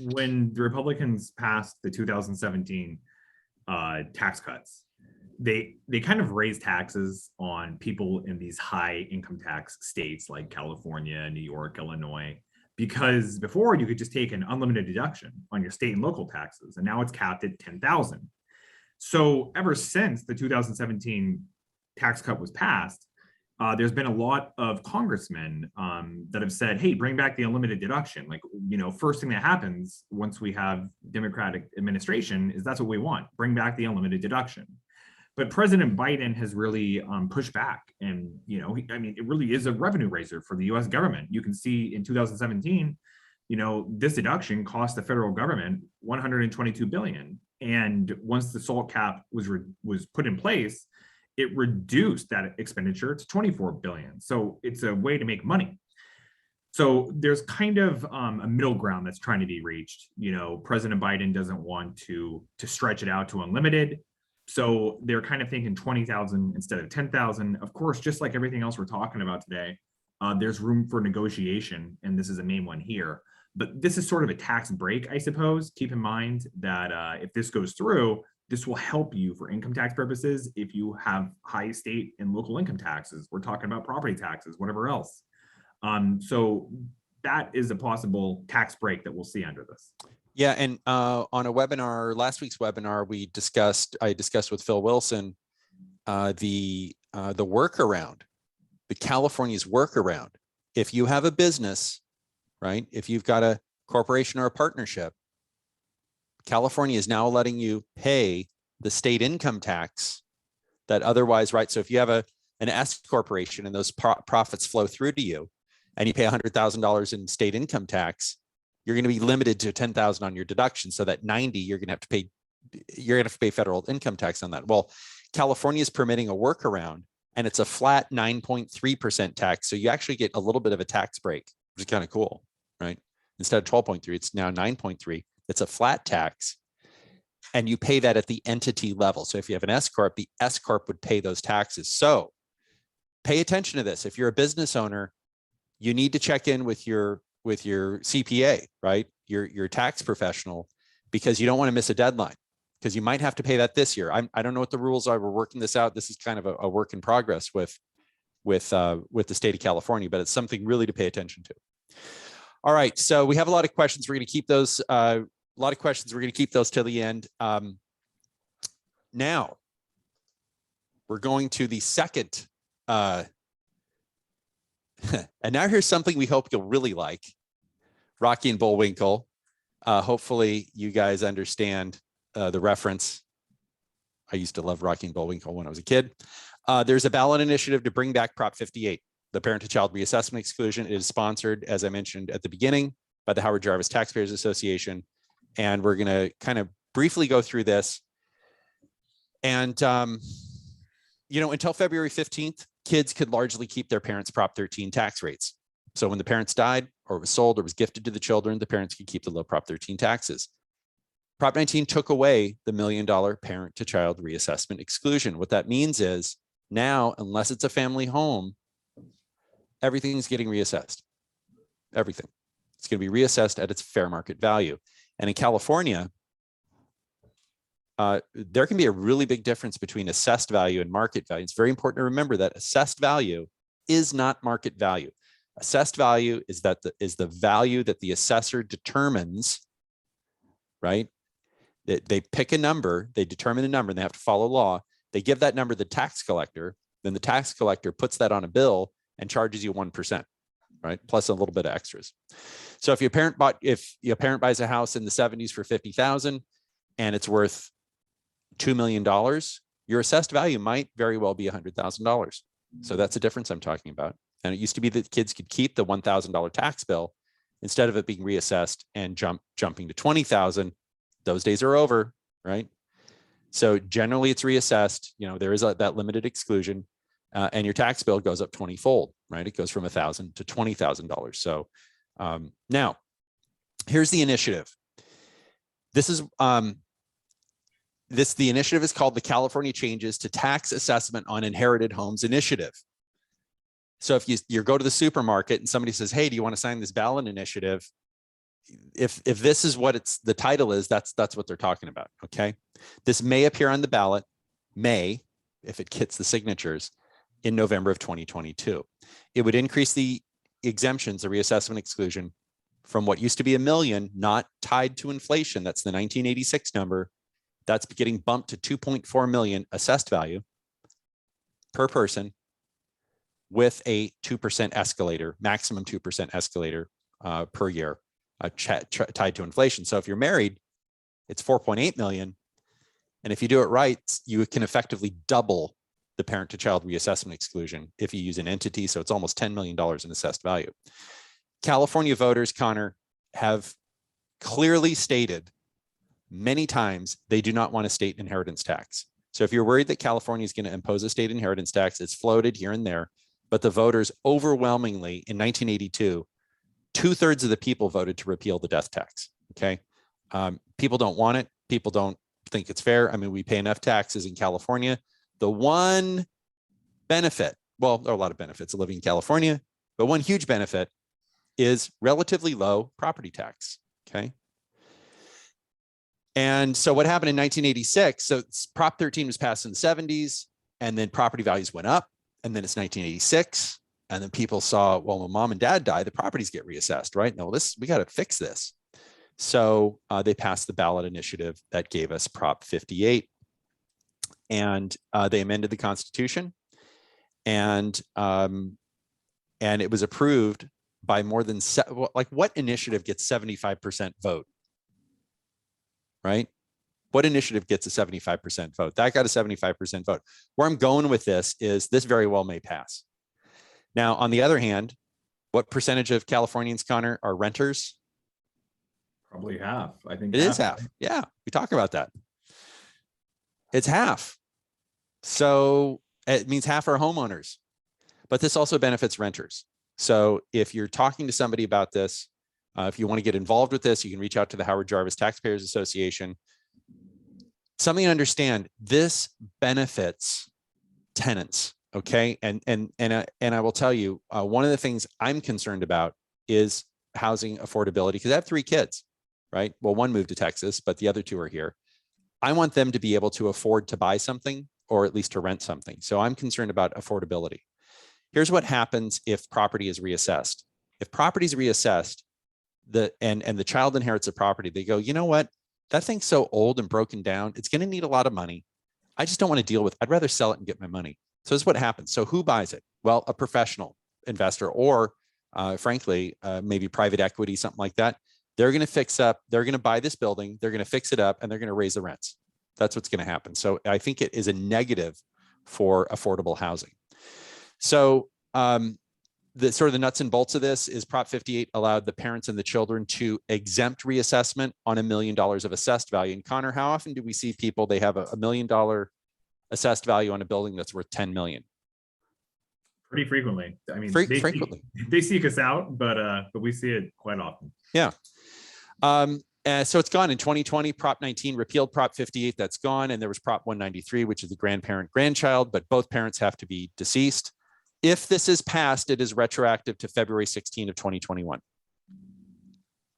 when the Republicans passed the 2017 tax cuts, they kind of raised taxes on people in these high income tax states like California, New York, Illinois, because before you could just take an unlimited deduction on your state and local taxes, and now it's capped at 10,000. So ever since the 2017 tax cut was passed, there's been a lot of congressmen that have said, hey, bring back the unlimited deduction. Like, first thing that happens once we have Democratic administration is that's what we want. Bring back the unlimited deduction. But President Biden has really pushed back. And, it really is a revenue raiser for the US government. You can see in 2017, this deduction cost the federal government $122 billion. And once the SALT cap was put in place, it reduced that expenditure to $24 billion. So it's a way to make money. So there's kind of a middle ground that's trying to be reached. President Biden doesn't want to stretch it out to unlimited. So they're kind of thinking 20,000 instead of 10,000. Of course, just like everything else we're talking about today, there's room for negotiation, and this is the main one here. But this is sort of a tax break, I suppose. Keep in mind that if this goes through, this will help you for income tax purposes if you have high state and local income taxes. We're talking about property taxes, whatever else. So that is a possible tax break that we'll see under this. Yeah, and on a webinar, last week's webinar, I discussed with Phil Wilson the workaround, the California's workaround. If you have a business, right? If you've got a corporation or a partnership, California is now letting you pay the state income tax that otherwise, right? So if you have an S corporation and those profits flow through to you, and you pay $100,000 in state income tax, you're going to be limited to $10,000 on your deduction. So that 90, you're going to have to pay federal income tax on that. Well, California is permitting a workaround, and it's a flat 9.3% tax. So you actually get a little bit of a tax break, which is kind of cool, right? Instead of 12.3, it's now 9.3. It's a flat tax, and you pay that at the entity level. So if you have an S Corp, the S Corp would pay those taxes. So pay attention to this. If you're a business owner, you need to check in with your CPA, right? Your tax professional, because you don't want to miss a deadline, because you might have to pay that this year. I don't know what the rules are. We're working this out. This is kind of a work in progress with the state of California, but it's something really to pay attention to. All right, so we have a lot of questions. We're going to keep those. We're going to keep those till the end. Now we're going to the second. And now here's something we hope you'll really like. Rocky and Bullwinkle. Hopefully you guys understand the reference. I used to love Rocky and Bullwinkle when I was a kid. There's a ballot initiative to bring back Prop 58, the parent-to-child reassessment exclusion. It is sponsored, as I mentioned at the beginning, by the Howard Jarvis Taxpayers Association. And we're going to kind of briefly go through this. And, until February 15th, kids could largely keep their parents' Prop 13 tax rates. So when the parents died or was sold or was gifted to the children, the parents could keep the low Prop 13 taxes. Prop 19 took away the $1 million parent-to-child reassessment exclusion. What that means is now, unless it's a family home, everything's getting reassessed. Everything. It's going to be reassessed at its fair market value. And in California, there can be a really big difference between assessed value and market value. It's very important to remember that assessed value is not market value. Assessed value is the value that the assessor determines, right? They pick a number, they determine a number, and they have to follow law. They give that number to the tax collector, then the tax collector puts that on a bill and charges you 1%, right? Plus a little bit of extras. So if your parent buys a house in the 70s for $50,000 and it's worth $2 million, your assessed value might very well be $100,000. So that's the difference I'm talking about. And it used to be that kids could keep the $1,000 tax bill instead of it being reassessed and jumping to $20,000. Those days are over, right? So generally it's reassessed. There is that limited exclusion, and your tax bill goes up 20-fold, right? It goes from $1,000 to $20,000. So now here's the initiative. The initiative is called the California Changes to Tax Assessment on Inherited Homes Initiative. So if you go to the supermarket and somebody says, hey, do you want to sign this ballot initiative? If this is what the title is, that's what they're talking about, okay? This may appear on the ballot, if it gets the signatures, in November of 2022. It would increase the exemptions, the reassessment exclusion, from what used to be $1 million, not tied to inflation. That's the 1986 number. That's getting bumped to 2.4 million assessed value per person with a 2% escalator, maximum 2% escalator per year, tied to inflation. So if you're married, it's 4.8 million. And if you do it right, you can effectively double the parent to child reassessment exclusion if you use an entity. So it's almost $10 million in assessed value. California voters, Connor, have clearly stated many times they do not want a state inheritance tax. So if you're worried that California is going to impose a state inheritance tax, it's floated here and there, but the voters overwhelmingly in 1982, 2/3 of the people voted to repeal the death tax. Okay. People don't want it. People don't think it's fair. I mean, we pay enough taxes in California. The one benefit, well, there are a lot of benefits of living in California, but one huge benefit is relatively low property tax. Okay. And so what happened in 1986? So Prop 13 was passed in the 70s, and then property values went up, and then it's 1986. And then people saw, well, when mom and dad die, the properties get reassessed, right? No, we got to fix this. So they passed the ballot initiative that gave us Prop 58, and they amended the Constitution, and it was approved by more than what initiative gets 75% vote, right? What initiative gets a 75% vote? That got a 75% vote. Where I'm going with this is this very well may pass. Now, on the other hand, what percentage of Californians, Connor, are renters? Probably half. I think it is half. Yeah, we talk about that. It's half. So it means half are homeowners, but this also benefits renters. So if you're talking to somebody about this, if you want to get involved with this, you can reach out to the Howard Jarvis Taxpayers Association. Something to understand, this benefits tenants, okay? And I will tell you, one of the things I'm concerned about is housing affordability, because I have 3 kids, right? Well, one moved to Texas, but the other 2 are here. I want them to be able to afford to buy something, or at least to rent something. So I'm concerned about affordability. Here's what happens if property is reassessed. If property is reassessed, and the child inherits a property, they go, you know what? That thing's so old and broken down, it's going to need a lot of money. I just don't want to deal with it. I'd rather sell it and get my money. So this is what happens. So who buys it? Well, a professional investor, or frankly, maybe private equity, something like that. They're going to they're going to buy this building, they're going to fix it up, and they're going to raise the rents. That's what's going to happen. So I think it is a negative for affordable housing. So the sort of the nuts and bolts of this is Prop 58 allowed the parents and the children to exempt reassessment on $1 million of assessed value. And Connor, how often do we see people, they have a $1 million assessed value on a building that's worth 10 million? Pretty frequently. I mean, frequently. They seek us out, but we see it quite often. Yeah. So it's gone in 2020. Prop 19 repealed Prop 58. That's gone. And there was Prop 193, which is the grandparent-grandchild, but both parents have to be deceased. If this is passed, it is retroactive to February 16 of 2021.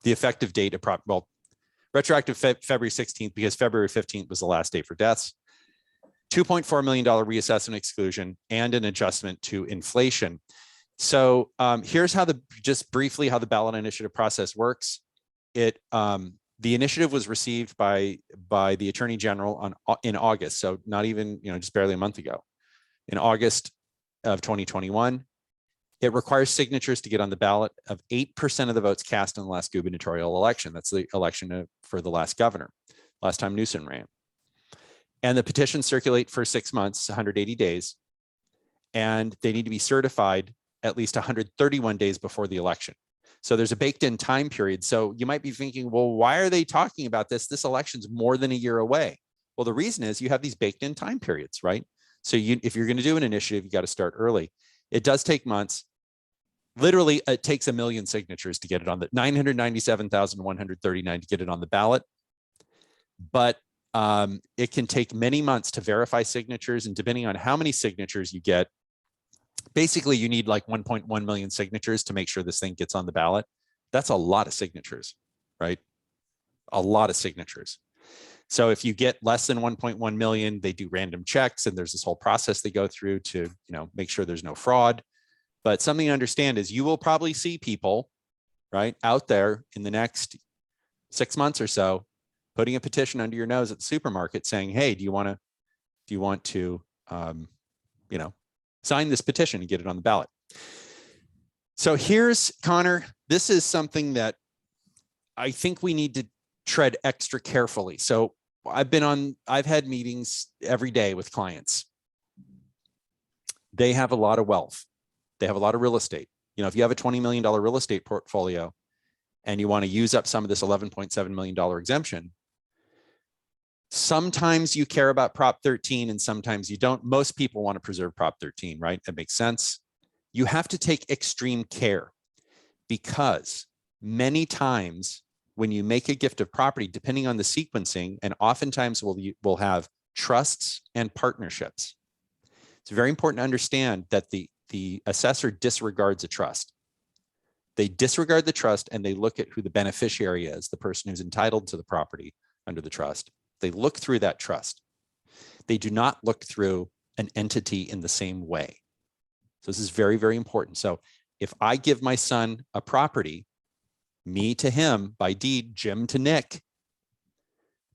The effective date of retroactive February 16th, because February 15th was the last day for deaths. $2.4 million reassessment exclusion and an adjustment to inflation. So here's how just briefly how the ballot initiative process works. The initiative was received by the Attorney General in August, so not even just barely a month ago, in August of 2021. It requires signatures to get on the ballot of 8% of the votes cast in the last gubernatorial election. That's the election for the last governor, last time Newsom ran. And the petitions circulate for 6 months, 180 days, and they need to be certified at least 131 days before the election. So there's a baked in time period. So you might be thinking, well, why are they talking about this? This election's more than a year away. Well, the reason is you have these baked in time periods, right? So if you're going to do an initiative, you got to start early. It does take months. Literally, it takes 1 million signatures to get it on the 997,139 to get it on the ballot. But it can take many months to verify signatures, and depending on how many signatures you get, basically you need like 1.1 million signatures to make sure this thing gets on the ballot. That's a lot of signatures, right? A lot of signatures. So if you get less than 1.1 million, they do random checks, and there's this whole process they go through to make sure there's no fraud. But something to understand is you will probably see people, right, out there in the next 6 months or so, putting a petition under your nose at the supermarket saying, hey, do you want to sign this petition and get it on the ballot. So here's, Connor, this is something that I think we need to tread extra carefully. So I've had meetings every day with clients. They have a lot of wealth. They have a lot of real estate. You know, if you have a $20 million real estate portfolio and you want to use up some of this $11.7 million exemption, sometimes you care about Prop 13 and sometimes you don't. Most people want to preserve Prop 13, right? That makes sense. You have to take extreme care because many times when you make a gift of property, depending on the sequencing, and oftentimes we'll have trusts and partnerships. It's very important to understand that the assessor disregards a trust. They disregard the trust and they look at who the beneficiary is, the person who's entitled to the property under the trust. They look through that trust. They do not look through an entity in the same way. So this is very, very important. So if I give my son a property, me to him by deed, Jim to Nick,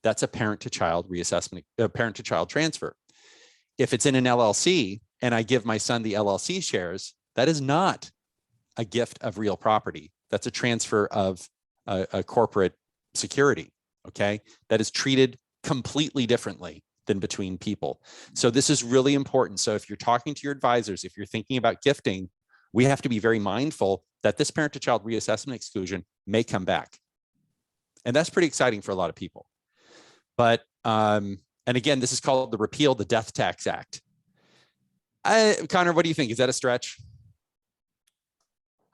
that's a parent to child reassessment, a parent to child transfer. If it's in an LLC and I give my son the LLC shares, that is not a gift of real property. That's a transfer of a corporate security, okay? That is treated completely differently than between people. So this is really important. So if you're talking to your advisors, if you're thinking about gifting, we have to be very mindful that this parent to child reassessment exclusion may come back. And that's pretty exciting for a lot of people. But, and again, this is called the Repeal the Death Tax Act. Connor, what do you think? Is that a stretch?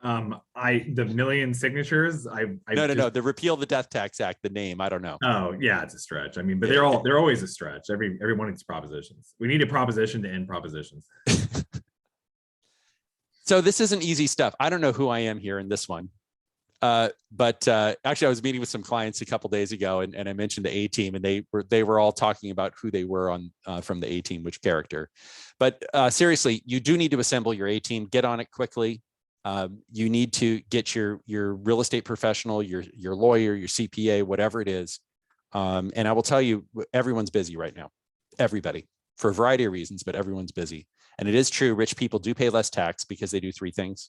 The million signatures. No. The Repeal the Death Tax Act, the name, I don't know. Oh yeah, it's a stretch. I mean, but they're always a stretch. Every one of these propositions. We need a proposition to end propositions. So this isn't easy stuff. I don't know who I am here in this one. But actually I was meeting with some clients a couple of days ago and I mentioned the A team and they were all talking about who they were on from the A team, which character. But seriously, you do need to assemble your A team, get on it quickly. You need to get your real estate professional, your lawyer, your CPA, whatever it is. And I will tell you, everyone's busy right now. Everybody, for a variety of reasons, but everyone's busy. And it is true, rich people do pay less tax because they do three things.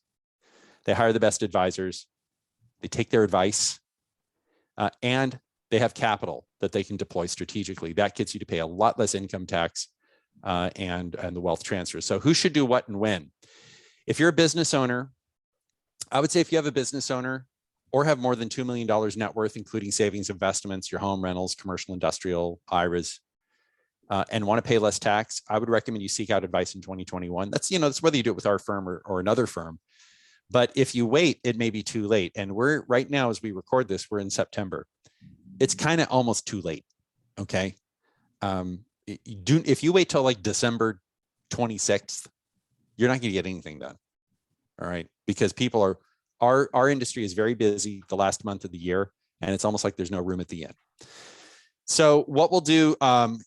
They hire the best advisors, they take their advice, and they have capital that they can deploy strategically. That gets you to pay a lot less income tax and the wealth transfer. So who should do what and when? If you're a business owner, I would say if you have a business owner or have more than $2 million net worth, including savings, investments, your home rentals, commercial, industrial, Iras, and want to pay less tax, I would recommend you seek out advice in 2021. That's whether you do it with our firm or another firm. But if you wait, it may be too late. And we're right now, as we record this, we're in September. It's kind of almost too late. Okay. If you wait till like December 26th, you're not going to get anything done. All right. Because people our industry is very busy the last month of the year, and it's almost like there's no room at the end. So what we'll do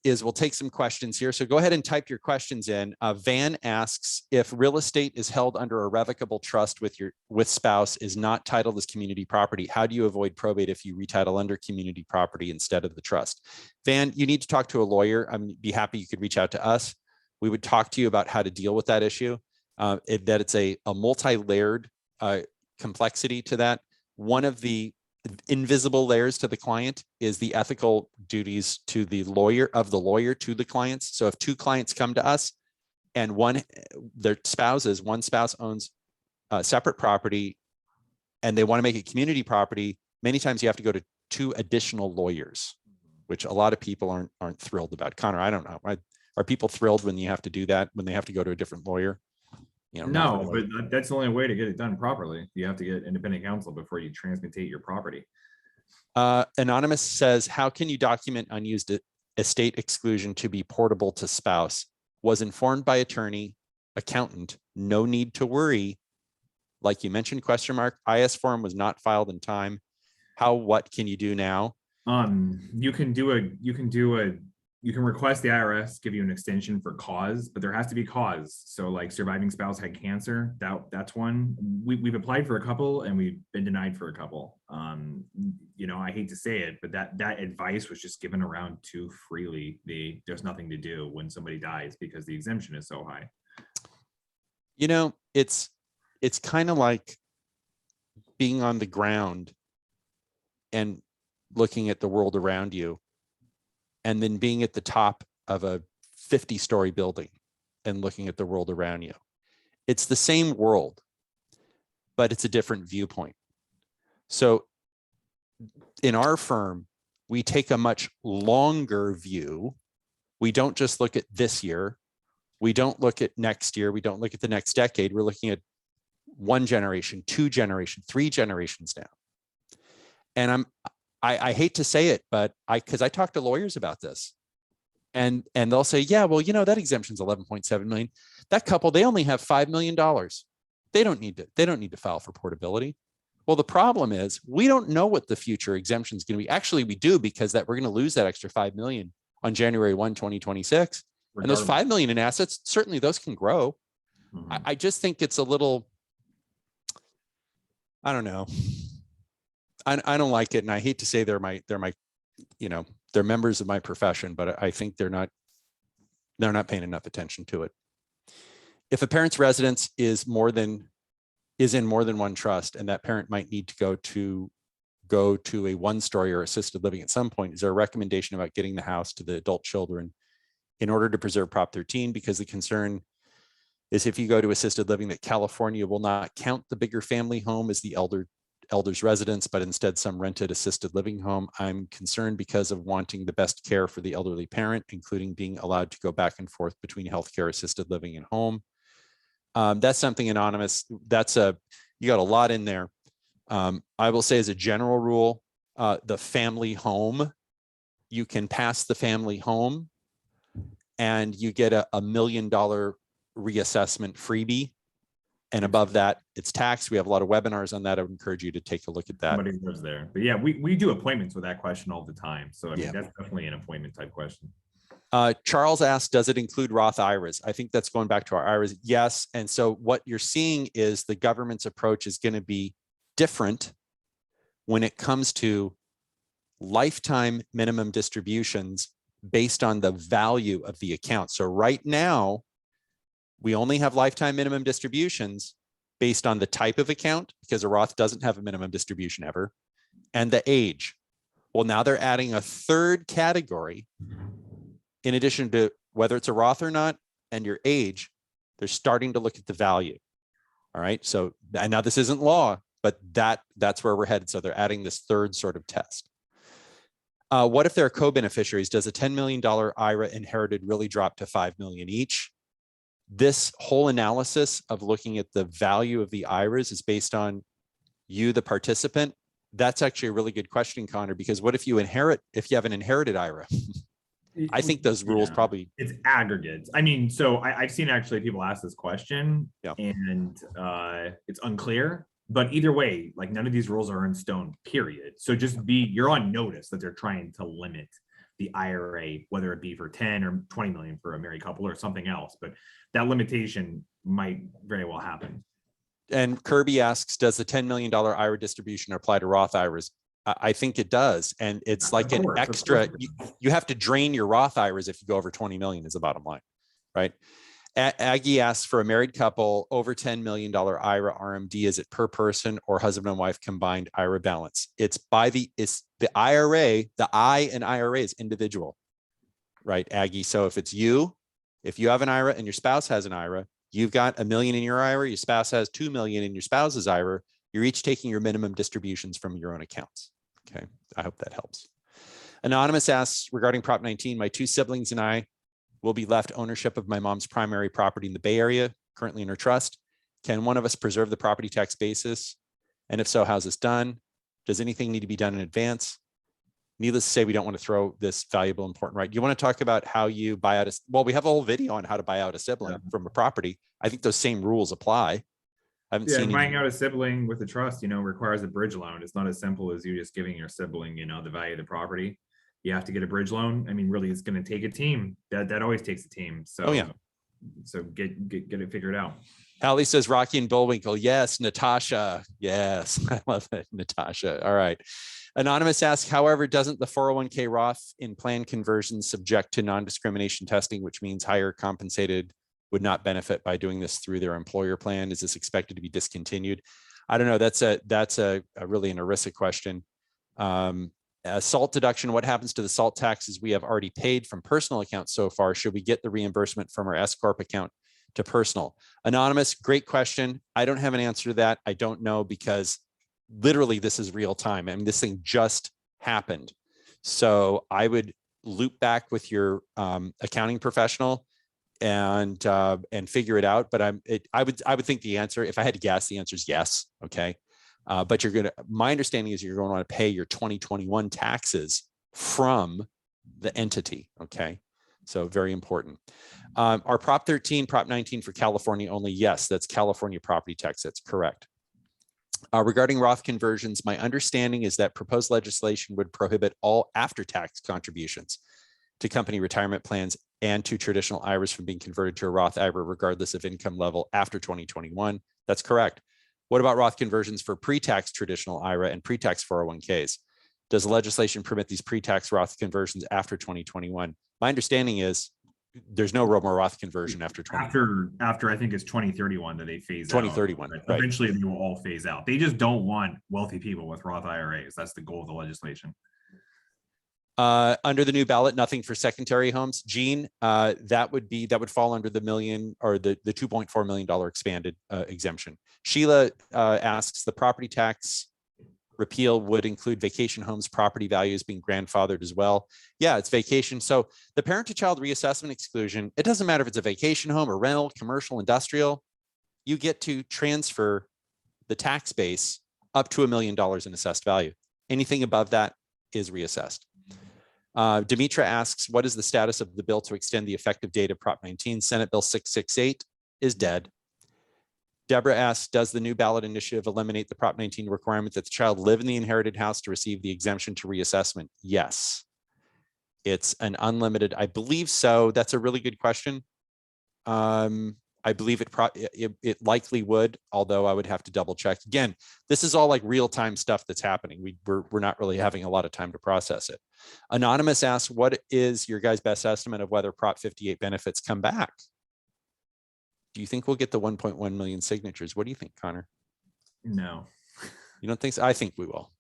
is we'll take some questions here. So go ahead and type your questions in. Van asks, if real estate is held under a revocable trust with spouse is not titled as community property, how do you avoid probate if you retitle under community property instead of the trust? Van, you need to talk to a lawyer. I'd be happy you could reach out to us. We would talk to you about how to deal with that issue. That it's a multi-layered complexity to that. One of the invisible layers to the client is the ethical duties to the lawyer to the clients. So if two clients come to us and one spouse owns separate property and they want to make it community property, many times you have to go to two additional lawyers, which a lot of people aren't thrilled about. Connor, I don't know. Are people thrilled when you have to do that, when they have to go to a different lawyer? No, but that's the only way to get it done properly. You have to get independent counsel before you transmutate your property. Anonymous says, how can you document unused estate exclusion to be portable to spouse? Was informed by attorney, accountant, no need to worry. Like you mentioned, ? IS form was not filed in time. What can you do now? You can request the IRS give you an extension for cause, but there has to be cause. So like surviving spouse had cancer, that's one. We've applied for a couple and we've been denied for a couple. I hate to say it, but that advice was just given around too freely. There's nothing to do when somebody dies because the exemption is so high. You know, it's kind of like being on the ground and looking at the world around you, and then being at the top of a 50-story building and looking at the world around you. It's the same world, but it's a different viewpoint. So in our firm, we take a much longer view. We don't just look at this year. We don't look at next year. We don't look at the next decade. We're looking at 1 generation, 2 generation, 3 generations now. And I hate to say it, but because I talk to lawyers about this, and they'll say, yeah, well, you know, that exemption's 11.7 million. That couple, they only have $5 million. They don't need to file for portability. Well, the problem is we don't know what the future exemption is going to be. Actually, we do, because that we're going to lose that extra 5 million on January 1, 2026. And those 5 million in assets, certainly those can grow. I just think it's a little, I don't know. I don't like it. And I hate to say they're my, you know, they're members of my profession, but I think they're not paying enough attention to it. If a parent's residence is in more than one trust, and that parent might need to go to a 1-story or assisted living at some point, is there a recommendation about getting the house to the adult children in order to preserve Prop 13? Because the concern is if you go to assisted living, that California will not count the bigger family home as the elder's residence, but instead some rented assisted living home. I'm concerned because of wanting the best care for the elderly parent, including being allowed to go back and forth between healthcare, assisted living, and home. That's something anonymous. You got a lot in there. I will say, as a general rule, the family home, you can pass the family home and you get a $1 million reassessment freebie. And above that, it's taxed. We have a lot of webinars on that. I would encourage you to take a look at that. Somebody lives there. But yeah, we do appointments with that question all the time. So I mean, Yeah. That's definitely an appointment type question. Charles asked, does it include Roth IRAs? I think that's going back to our IRAs. Yes. And so what you're seeing is the government's approach is going to be different when it comes to lifetime minimum distributions based on the value of the account. So right now, we only have lifetime minimum distributions based on the type of account, because a Roth doesn't have a minimum distribution ever, and the age. Well, now they're adding a third category. In addition to whether it's a Roth or not and your age, they're starting to look at the value. All right. So, and now this isn't law, but that's where we're headed. So they're adding this third sort of test. What if there are co-beneficiaries? Does a $10 million IRA inherited really drop to 5 million each? This whole analysis of looking at the value of the IRAs is based on you, the participant. That's actually a really good question, Connor, because what if you have an inherited IRA? I think those rules probably. It's aggregates. I mean, so I've seen actually people ask this question, and it's unclear. But either way, like, none of these rules are in stone, period. So just you're on notice that they're trying to limit the IRA, whether it be for 10 or 20 million for a married couple or something else. But that limitation might very well happen. And Kirby asks, does the $10 million IRA distribution apply to Roth IRAs? I think it does. And it's like an extra, you have to drain your Roth IRAs if you go over 20 million is the bottom line, right? Aggie asks, for a married couple, over $10 million IRA RMD, is it per person or husband and wife combined IRA balance? It's the IRA, the I in IRA is individual, right, Aggie? So if you have an IRA and your spouse has an IRA, you've got $1 million in your IRA, your spouse has 2 million in your spouse's IRA, you're each taking your minimum distributions from your own accounts. Okay, I hope that helps. Anonymous asks, regarding Prop 19, my 2 siblings and I will be left ownership of my mom's primary property in the Bay Area, currently in her trust. Can one of us preserve the property tax basis? And if so, how's this done? Does anything need to be done in advance? Needless to say, we don't want to throw this valuable, important right. Do you want to talk about how you buy out well, we have a whole video on how to buy out a sibling from a property. I think those same rules apply. I haven't seen buying out a sibling with a trust, requires a bridge loan. It's not as simple as you just giving your sibling, the value of the property. You have to get a bridge loan. I mean, really, it's going to take a team. That always takes a team. So, so get it figured out. Hallie says, Rocky and Bullwinkle. Yes. Natasha. Yes. I love it. Natasha. All right. Anonymous asks, however, doesn't the 401k Roth in plan conversions subject to non-discrimination testing, which means higher compensated would not benefit by doing this through their employer plan? Is this expected to be discontinued? I don't know. That's a really an ERISA question. SALT deduction, what happens to the SALT taxes we have already paid from personal accounts so far? Should we get the reimbursement from our S Corp account to personal? Anonymous, great question. I don't have an answer to that. I don't know, because literally this is real time. I mean, this thing just happened. So I would loop back with your accounting professional and figure it out. But I would think the answer, if I had to guess, the answer is yes. Okay. But my understanding is you're going to want to pay your 2021 taxes from the entity. Okay. So very important. Are Prop 13, Prop 19 for California only? Yes, that's California property tax. That's correct. Regarding Roth conversions, my understanding is that proposed legislation would prohibit all after-tax contributions to company retirement plans and to traditional Iras from being converted to a Roth IRA, regardless of income level after 2021. That's correct. What about Roth conversions for pre-tax traditional IRA and pre-tax 401ks? Does the legislation permit these pre-tax Roth conversions after 2021? My understanding is there's no more Roth conversion after after I think it's 2031 that they phase 2031, out. right. Eventually they will all phase out. They just don't want wealthy people with Roth IRAs. That's the goal of the legislation. Under the new ballot, nothing for secondary homes. Gene, that would fall under the million or the $2.4 million expanded exemption. Sheila asks, the property tax repeal would include vacation homes property values being grandfathered as well. Yeah, it's vacation. So the parent to child reassessment exclusion, it doesn't matter if it's a vacation home or rental, commercial, industrial, you get to transfer the tax base up to $1 million in assessed value. Anything above that is reassessed. Demetra asks, what is the status of the bill to extend the effective date of Prop 19? Senate Bill 668 is dead. Deborah asks, does the new ballot initiative eliminate the Prop 19 requirement that the child live in the inherited house to receive the exemption to reassessment? Yes. It's an unlimited, I believe so. That's a really good question. I believe it likely would, although I would have to double check. Again, this is all like real-time stuff that's happening. We're not really having a lot of time to process it. Anonymous asks, what is your guys' best estimate of whether Prop 58 benefits come back? Do you think we'll get the 1.1 million signatures? What do you think, Connor? No. You don't think so? I think we will.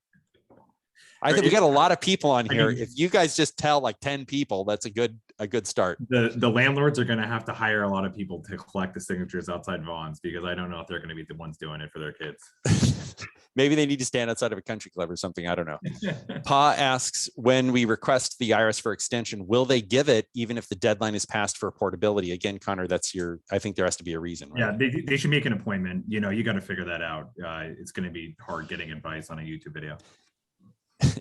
I think we got a lot of people on here. If you guys just tell like 10 people, that's a good start. The landlords are going to have to hire a lot of people to collect the signatures outside Vaughn's, because I don't know if they're going to be the ones doing it for their kids. Maybe they need to stand outside of a country club or something. I don't know. Pa asks, when we request the Iras for extension, will they give it even if the deadline is passed for portability? Again, Connor, I think there has to be a reason. Right? Yeah, they should make an appointment. You got to figure that out. It's going to be hard getting advice on a YouTube video.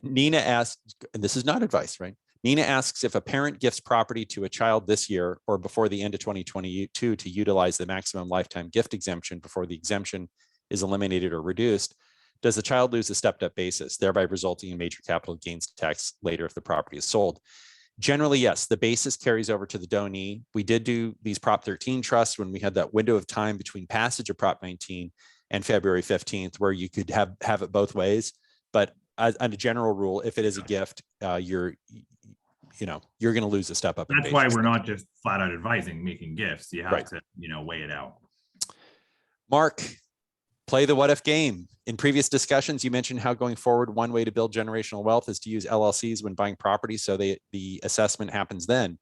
Nina asks, and this is not advice, right? Nina asks, if a parent gifts property to a child this year or before the end of 2022 to utilize the maximum lifetime gift exemption before the exemption is eliminated or reduced, does the child lose the stepped up basis, thereby resulting in major capital gains tax later if the property is sold? Generally, yes, the basis carries over to the donee. We did do these Prop 13 trusts when we had that window of time between passage of Prop 19 and February 15th, where you could have it both ways. But as a general rule, if it is a gift, you're going to lose a step up. That's why we're not just flat out advising making gifts. You have to, weigh it out. Mark, play the what if game. In previous discussions, you mentioned how going forward, one way to build generational wealth is to use LLCs when buying property, so the assessment happens then.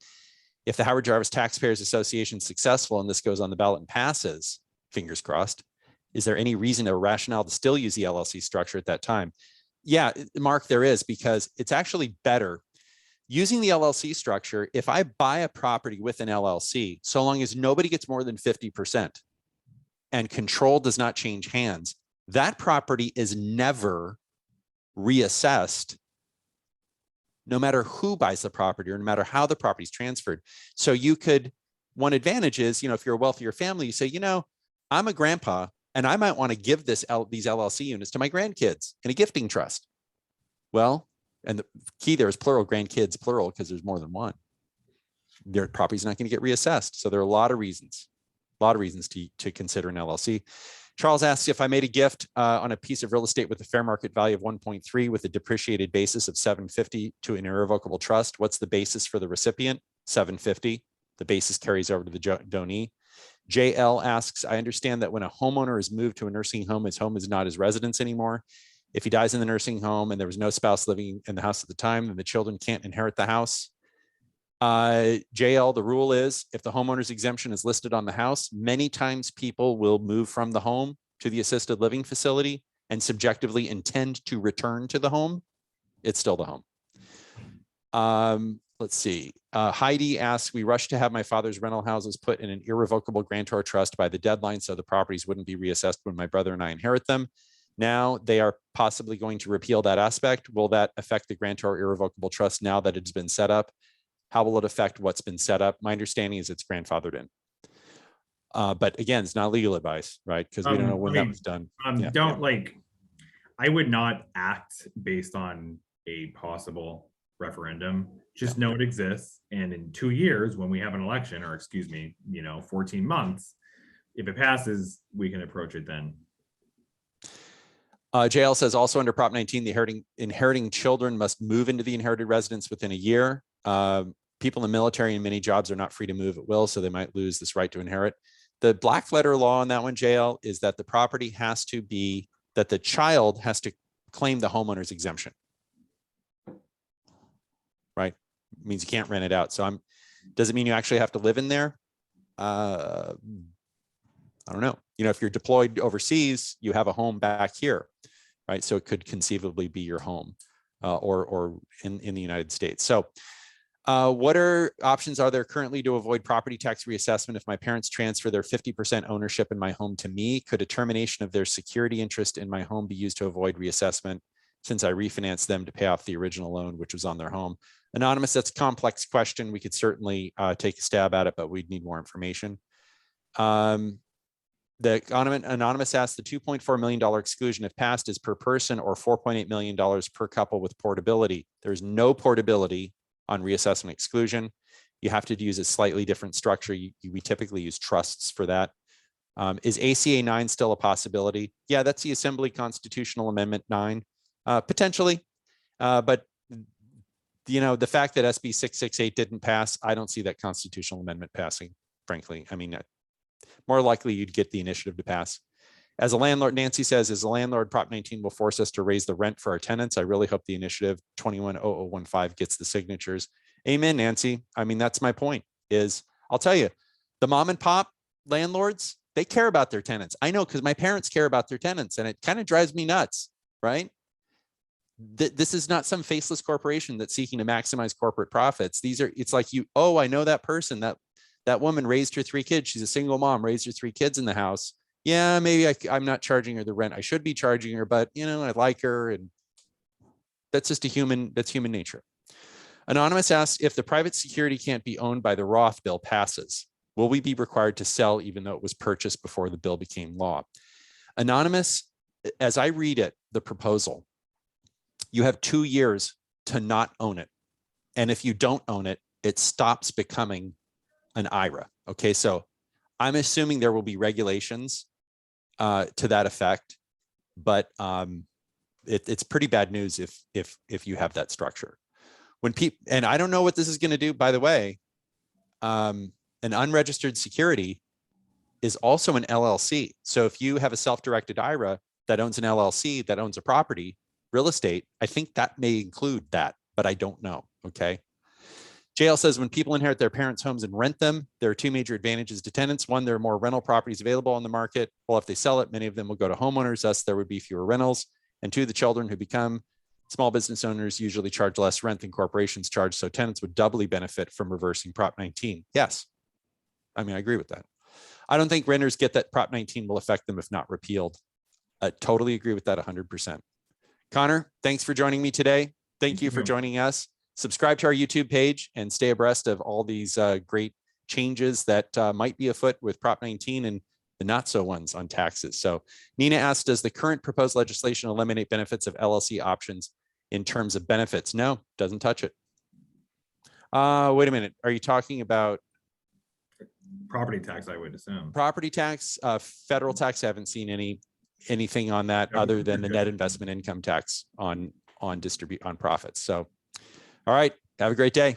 If the Howard Jarvis Taxpayers Association is successful and this goes on the ballot and passes, fingers crossed, is there any reason or rationale to still use the LLC structure at that time? Yeah, Mark, there is, because it's actually better using the LLC structure. If I buy a property with an LLC, so long as nobody gets more than 50% and control does not change hands, that property is never reassessed, no matter who buys the property or no matter how the property is transferred. So one advantage is, if you're a wealthier family, you say, I'm a grandpa and I might want to give these LLC units to my grandkids in a gifting trust. Well, and the key there is plural, grandkids, plural, because there's more than one. Their property's not going to get reassessed. So there are a lot of reasons to consider an LLC. Charles asks, if I made a gift on a piece of real estate with a fair market value of 1.3 with a depreciated basis of 750 to an irrevocable trust, what's the basis for the recipient? 750. The basis carries over to the donee. JL asks, I understand that when a homeowner is moved to a nursing home, his home is not his residence anymore. If he dies in the nursing home and there was no spouse living in the house at the time, then the children can't inherit the house. JL, the rule is if the homeowner's exemption is listed on the house, many times people will move from the home to the assisted living facility and subjectively intend to return to the home. It's still the home. Let's see. Heidi asks, we rushed to have my father's rental houses put in an irrevocable grantor trust by the deadline so the properties wouldn't be reassessed when my brother and I inherit them. Now they are possibly going to repeal that aspect. Will that affect the grantor irrevocable trust now that it's been set up? How will it affect what's been set up? My understanding is it's grandfathered in. But again, it's not legal advice, right? Because we don't know when that was done. I would not act based on a possible referendum. Just know it exists. And in 2 years, when we have an election, or excuse me, 14 months, if it passes, we can approach it then. JL says also under Prop 19, the inheriting children must move into the inherited residence within a year. People in the military and many jobs are not free to move at will, so they might lose this right to inherit. The black letter law on that one, JL, is that the property has to be, that the child has to claim the homeowner's exemption. Right? It means you can't rent it out. So does it mean you actually have to live in there? I don't know. If you're deployed overseas, you have a home back here, right? So it could conceivably be your home or in the United States. So what options are there currently to avoid property tax reassessment if my parents transfer their 50% ownership in my home to me? Could a termination of their security interest in my home be used to avoid reassessment since I refinanced them to pay off the original loan, which was on their home? Anonymous, that's a complex question. We could certainly take a stab at it, but we'd need more information. The anonymous asked, the $2.4 million exclusion, if passed, is per person or $4.8 million per couple with portability. There's no portability on reassessment exclusion. You have to use a slightly different structure. We typically use trusts for that. Is ACA 9 still a possibility? Yeah, that's the Assembly Constitutional Amendment 9, potentially. But the fact that SB 668 didn't pass, I don't see that constitutional amendment passing, frankly. I mean, more likely you'd get the initiative to pass. As a landlord, Nancy says, as a landlord, Prop 19 will force us to raise the rent for our tenants. I really hope the initiative 210015 gets the signatures. Amen, Nancy. I mean, that's my point is, I'll tell you, the mom and pop landlords, they care about their tenants. I know because my parents care about their tenants and it kind of drives me nuts, right? This is not some faceless corporation that's seeking to maximize corporate profits. It's like I know that person, that woman raised her 3 kids. She's a single mom, raised her 3 kids in the house. Yeah, maybe I'm not charging her the rent I should be charging her, but I like her, and that's just that's human nature. Anonymous asks, if the private security can't be owned by the Roth bill passes, will we be required to sell even though it was purchased before the bill became law? Anonymous, as I read it, the proposal, you have 2 years to not own it. And if you don't own it, it stops becoming an IRA. Okay, so I'm assuming there will be regulations to that effect, but it's pretty bad news if you have that structure. And I don't know what this is going to do, by the way. An unregistered security is also an LLC. So if you have a self-directed IRA that owns an LLC that owns a property, real estate, I think that may include that, but I don't know. Okay. JL says, when people inherit their parents' homes and rent them, there are 2 major advantages to tenants. 1, there are more rental properties available on the market. Well, if they sell it, many of them will go to homeowners, thus there would be fewer rentals. And 2, the children who become small business owners usually charge less rent than corporations charge, so tenants would doubly benefit from reversing Prop 19. Yes, I mean, I agree with that. I don't think renters get that Prop 19 will affect them if not repealed. I totally agree with that 100%. Connor, thanks for joining me today. Thank you for joining us. Subscribe to our YouTube page and stay abreast of all these great changes that might be afoot with Prop 19 and the not so ones on taxes. So Nina asked, does the current proposed legislation eliminate benefits of LLC options in terms of benefits? No, doesn't touch it. Wait a minute. Are you talking about property tax? I would assume property tax, federal tax. I haven't seen anything on that other than the net investment income tax on profits. So, all right. Have a great day.